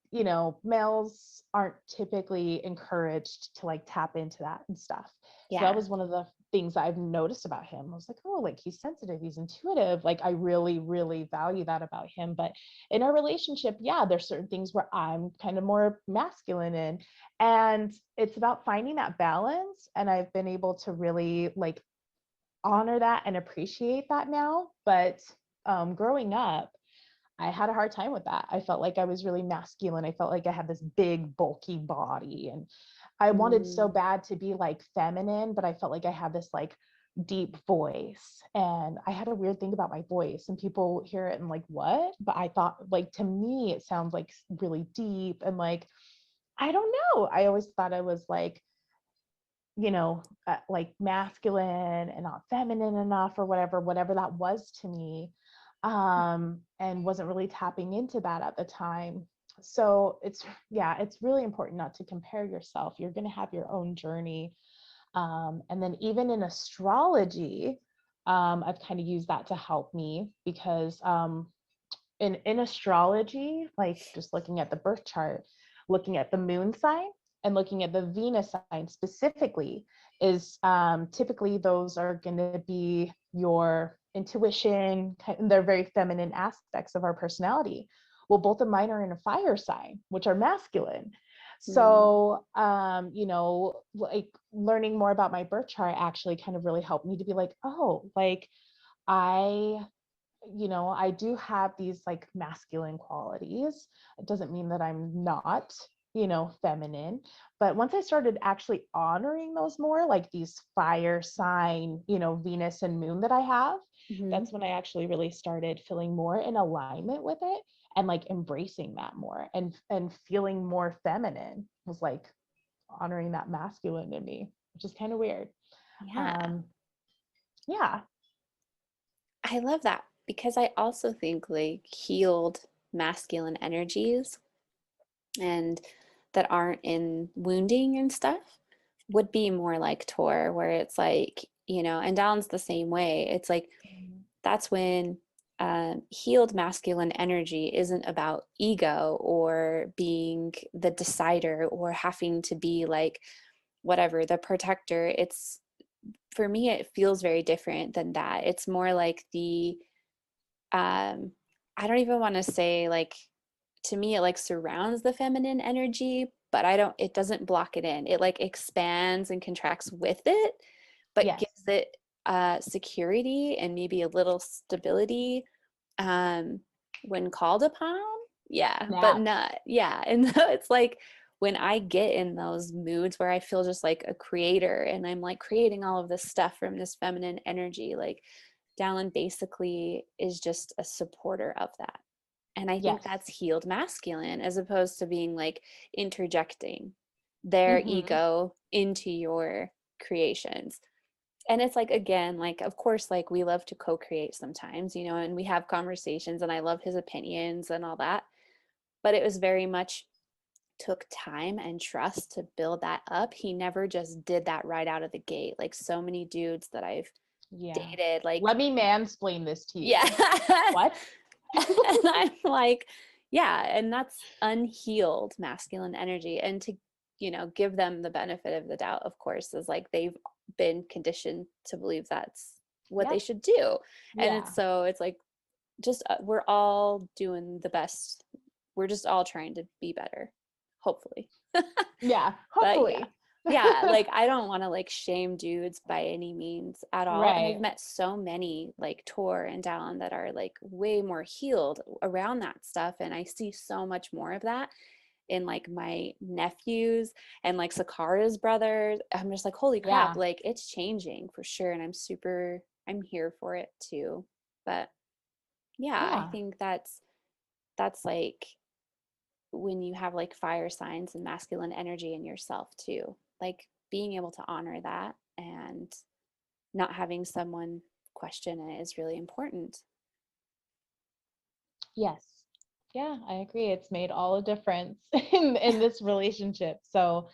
D: males aren't typically encouraged to like tap into that and stuff. So that was one of the things I've noticed about him. I was like, oh, like he's sensitive, he's intuitive. Like I really, really value that about him. But in our relationship, yeah, there's certain things where I'm kind of more masculine in, and it's about finding that balance. And I've been able to really like honor that and appreciate that now. But growing up, I had a hard time with that. I felt like I was really masculine. I felt like I had this big, bulky body, and I wanted so bad to be like feminine, but I felt like I had this like deep voice, and I had a weird thing about my voice, and people hear it and like, what? But I thought, like, to me, it sounds like really deep, and like, I don't know. I always thought I was like, like masculine and not feminine enough or whatever that was to me, and wasn't really tapping into that at the time. So it's really important not to compare yourself. You're going to have your own journey. And then even in astrology, I've kind of used that to help me because in astrology, like just looking at the birth chart, looking at the moon sign and looking at the Venus sign specifically is typically those are going to be your intuition. They're very feminine aspects of our personality. Well, both of mine are in a fire sign, which are masculine. So, like learning more about my birth chart actually kind of really helped me to be like, oh, like I do have these like masculine qualities. It doesn't mean that I'm not, feminine. But once I started actually honoring those more, like these fire sign, Venus and moon that I have, that's when I actually really started feeling more in alignment with it and like embracing that more and feeling more feminine was like honoring that masculine in me, which is kind of weird.
A: Yeah.
D: Yeah.
A: I love that because I also think like healed masculine energies and that aren't in wounding and stuff would be more like Tor, where it's like, and Dawn's the same way. It's like that's when healed masculine energy isn't about ego or being the decider or having to be like whatever, the protector. It's for me, it feels very different than that. It's more like the I don't even want to say like to me it like surrounds the feminine energy, but it doesn't block it in. It like expands and contracts with it, but
D: Yes.
A: gives it security and maybe a little stability when called upon. Yeah, but not, yeah. And it's like when I get in those moods where I feel just like a creator and I'm like creating all of this stuff from this feminine energy, like Dallin basically is just a supporter of that. And I think that's healed masculine as opposed to being like interjecting their ego into your creations. And it's like, again, like, of course, like we love to co-create sometimes, and we have conversations and I love his opinions and all that. But it was very much took time and trust to build that up. He never just did that right out of the gate. Like so many dudes that I've dated, like,
D: let me mansplain this to you.
A: Yeah.
D: What?
A: And I'm like, yeah, and that's unhealed masculine energy. And to, give them the benefit of the doubt, of course, is like they've been conditioned to believe that's what they should do. And it's like, just we're all doing the best. We're just all trying to be better, hopefully.
D: Yeah,
A: But
D: hopefully.
A: yeah, like I don't want to like shame dudes by any means at all. And I've
D: Right.
A: met so many like Tor and Dallin that are like way more healed around that stuff. And I see so much more of that in like my nephews and like Sakara's brothers. I'm just like, holy crap, like it's changing for sure. And I'm here for it too. But yeah, I think that's like when you have like fire signs and masculine energy in yourself too, like being able to honor that and not having someone question it is really important.
D: Yes. Yeah, I agree. It's made all the difference in this relationship. So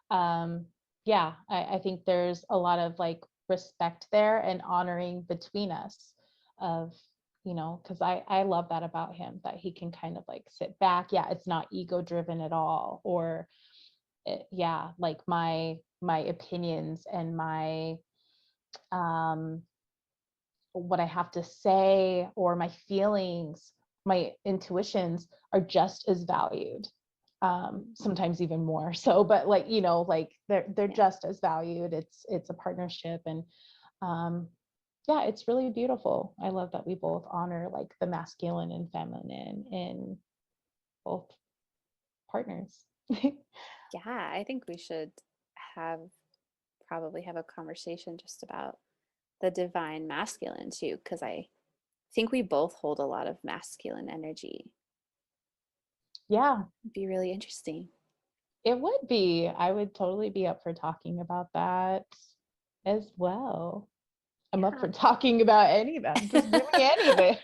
D: yeah, I think there's a lot of like respect there and honoring between us of, because I love that about him, that he can kind of like sit back. Yeah, it's not ego driven at all. Or like my opinions and my what I have to say or my feelings, my intuitions are just as valued. Sometimes even more so, but like, like they're just as valued. It's a partnership. And yeah, it's really beautiful. I love that we both honor like the masculine and feminine in both partners.
A: Yeah, I think we should probably have a conversation just about the divine masculine too, because I think we both hold a lot of masculine energy.
D: Yeah,
A: It'd be really interesting.
D: it would be. I would totally be up for talking about that as well. I'm up for talking about any of them. Just give me anything.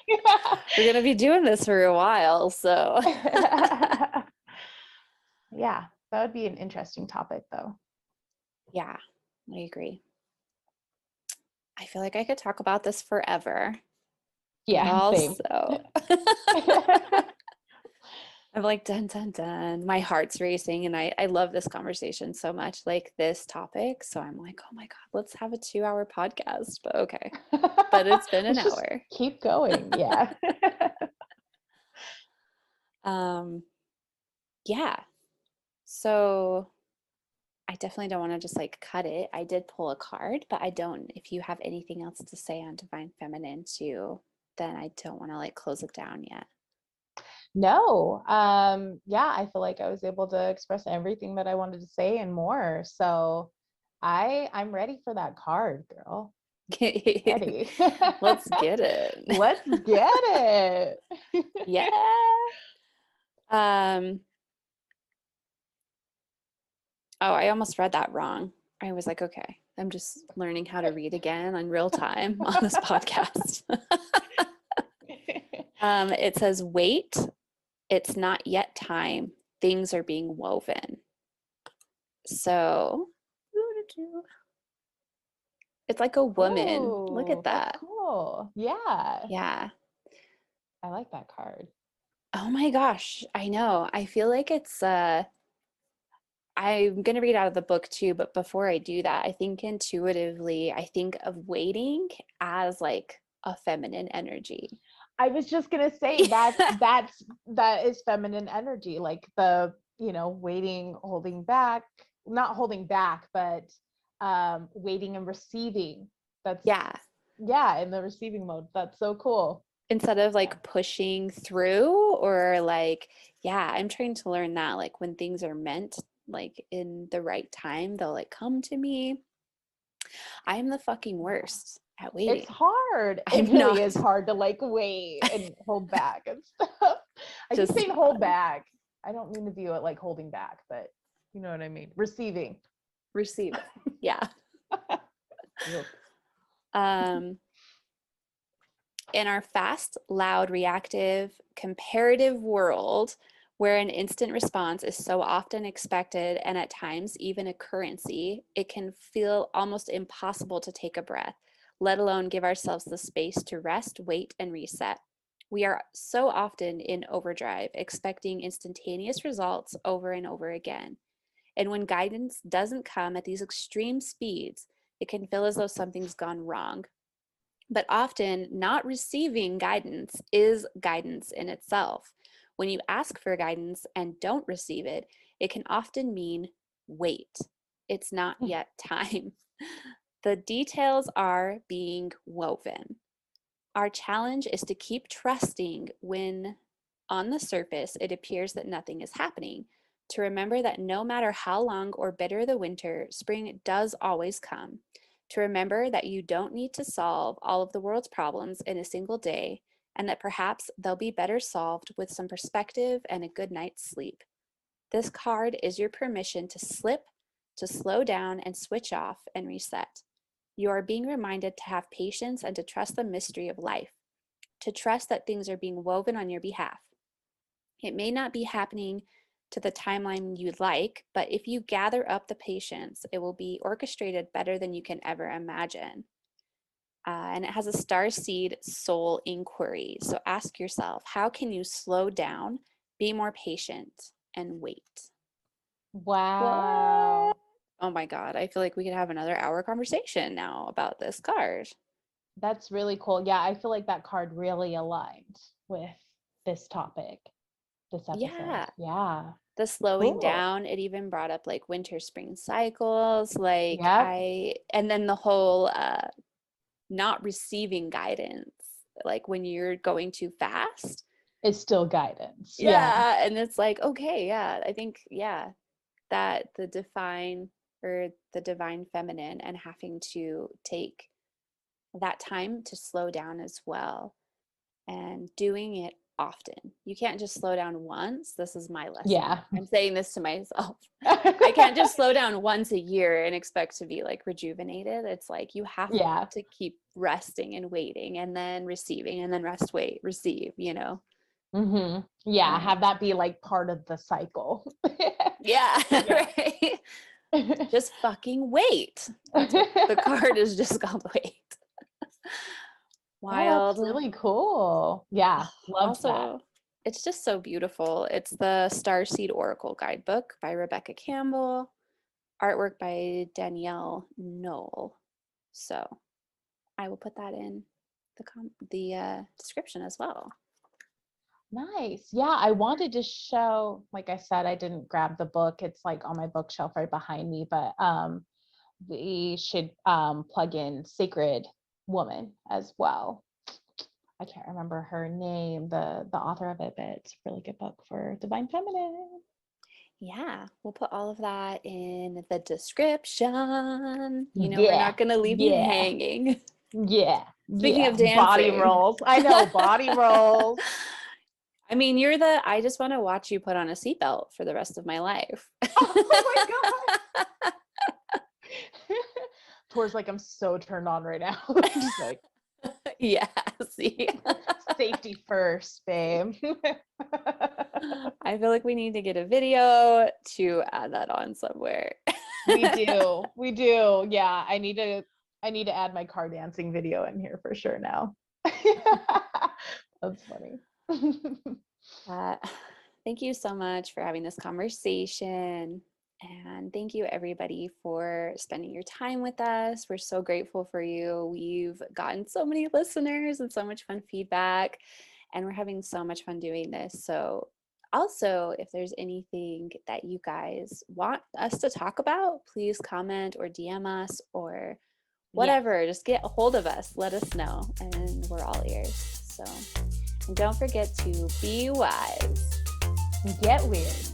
A: We're going to be doing this for a while, so.
D: Yeah, that would be an interesting topic though.
A: Yeah, I agree. I feel like I could talk about this forever.
D: Yeah,
A: But
D: same.
A: also
B: I'm like, dun, dun, dun. My heart's racing. And I love this conversation so much, like this topic. So I'm like, oh my God, let's have a 2-hour podcast. But okay. But it's been an
D: Let's just
B: hour.
D: keep going. Yeah.
B: Yeah. So I definitely don't want to just like cut it. I did pull a card, but I don't, if you have anything else to say on Divine Feminine too, then I don't want to like close it down yet.
D: No. Yeah, I feel like I was able to express everything that I wanted to say and more. So I'm ready for that card, girl. Ready.
B: Let's get it.
D: Let's get it.
B: Yeah. Oh, I almost read that wrong. I was like, okay, I'm just learning how to read again on real time on this podcast. It says, wait, it's not yet time. Things are being woven. So it's like a woman. Look at
D: Oh,
B: that.
D: that's cool. Yeah.
B: Yeah.
D: I like that card.
B: Oh my gosh. I know. I feel like it's I'm going to read out of the book too, but before I do that, I think intuitively, I think of waiting as like a feminine energy.
D: I was just gonna say that is feminine energy, like the, waiting, holding back, not holding back, but waiting and receiving. That's
B: Yeah.
D: in the receiving mode. That's so cool.
B: Instead of like pushing through or like, yeah, I'm trying to learn that like when things are meant like in the right time, they'll like come to me. I am the fucking worst at waiting.
D: It's hard.
B: I'm
D: It really
B: not.
D: is hard to like wait and hold back and stuff. I keep saying hold back. I don't mean to view it like holding back, but you know what I mean. Receiving.
B: Receive. Yeah.
D: Yep.
B: In our fast, loud, reactive, comparative world, where an instant response is so often expected and at times even a currency, it can feel almost impossible to take a breath, let alone give ourselves the space to rest, wait, and reset. We are so often in overdrive, expecting instantaneous results over and over again. And when guidance doesn't come at these extreme speeds, it can feel as though something's gone wrong. But often, not receiving guidance is guidance in itself. When you ask for guidance and don't receive it, it can often mean wait. It's not yet time. The details are being woven. Our challenge is to keep trusting when, on the surface, it appears that nothing is happening. To remember that no matter how long or bitter the winter, spring does always come. To remember that you don't need to solve all of the world's problems in a single day, and that perhaps they'll be better solved with some perspective and a good night's sleep. This card is your permission to slip, to slow down and switch off and reset. You are being reminded to have patience and to trust the mystery of life, to trust that things are being woven on your behalf. It may not be happening to the timeline you'd like, but if you gather up the patience, it will be orchestrated better than you can ever imagine. And it has a Starseed soul inquiry. So ask yourself, how can you slow down, be more patient, and wait?
D: Wow.
B: What? Oh my God, I feel like we could have another hour conversation now about this card.
D: That's really cool. Yeah, I feel like that card really aligned with this topic, this episode.
B: Yeah.
D: Yeah.
B: The slowing
D: Cool.
B: down, it even brought up like winter spring cycles, like
D: Yep.
B: and then the whole not receiving guidance, like when you're going too fast.
D: It's still guidance.
B: Yeah. And it's like, okay, yeah, I think, yeah, that the divine feminine and having to take that time to slow down as well and doing it often. You can't just slow down once. This is my lesson.
D: Yeah.
B: I'm saying this to myself. I can't just slow down once a year and expect to be like rejuvenated. It's like you have to keep resting and waiting and then receiving and then rest, wait, receive,
D: Mm-hmm. Yeah, have that be like part of the cycle.
B: Yeah. Right. Just fucking wait. That's what the card is just called wait. Wild.
D: Oh, that's really cool. Yeah, loved that.
B: it's just so beautiful. It's the Starseed Oracle Guidebook by Rebecca Campbell, artwork by Danielle Noel. So I will put that in the description as well.
D: Nice. Yeah, I wanted to show, like I said, I didn't grab the book. It's like on my bookshelf right behind me, but we should plug in Sacred Woman as well. I can't remember her name, the author of it, but it's a really good book for Divine Feminine.
B: Yeah, we'll put all of that in the description. You know, we're
D: Yeah,
B: not going to leave you
D: yeah.
B: hanging.
D: Yeah.
B: Speaking of
D: Body
B: dancing.
D: rolls. I know, body rolls.
B: I mean, I just want to watch you put on a seatbelt for the rest of my life.
D: Oh my God. Tor's like, I'm so turned on right now. Just like,
B: yeah, see.
D: safety first, babe.
B: I feel like we need to get a video to add that on somewhere.
D: We do. Yeah, I need to add my car dancing video in here for sure now. That's funny.
B: Thank you so much for having this conversation. And thank you everybody for spending your time with us. We're so grateful for you. We've gotten so many listeners and so much fun feedback, and we're having so much fun doing this. So also, if there's anything that you guys want us to talk about, please comment or DM us or whatever. Yeah. Just get a hold of us. Let us know, and we're all ears. So, and don't forget to be wise.
D: Get weird.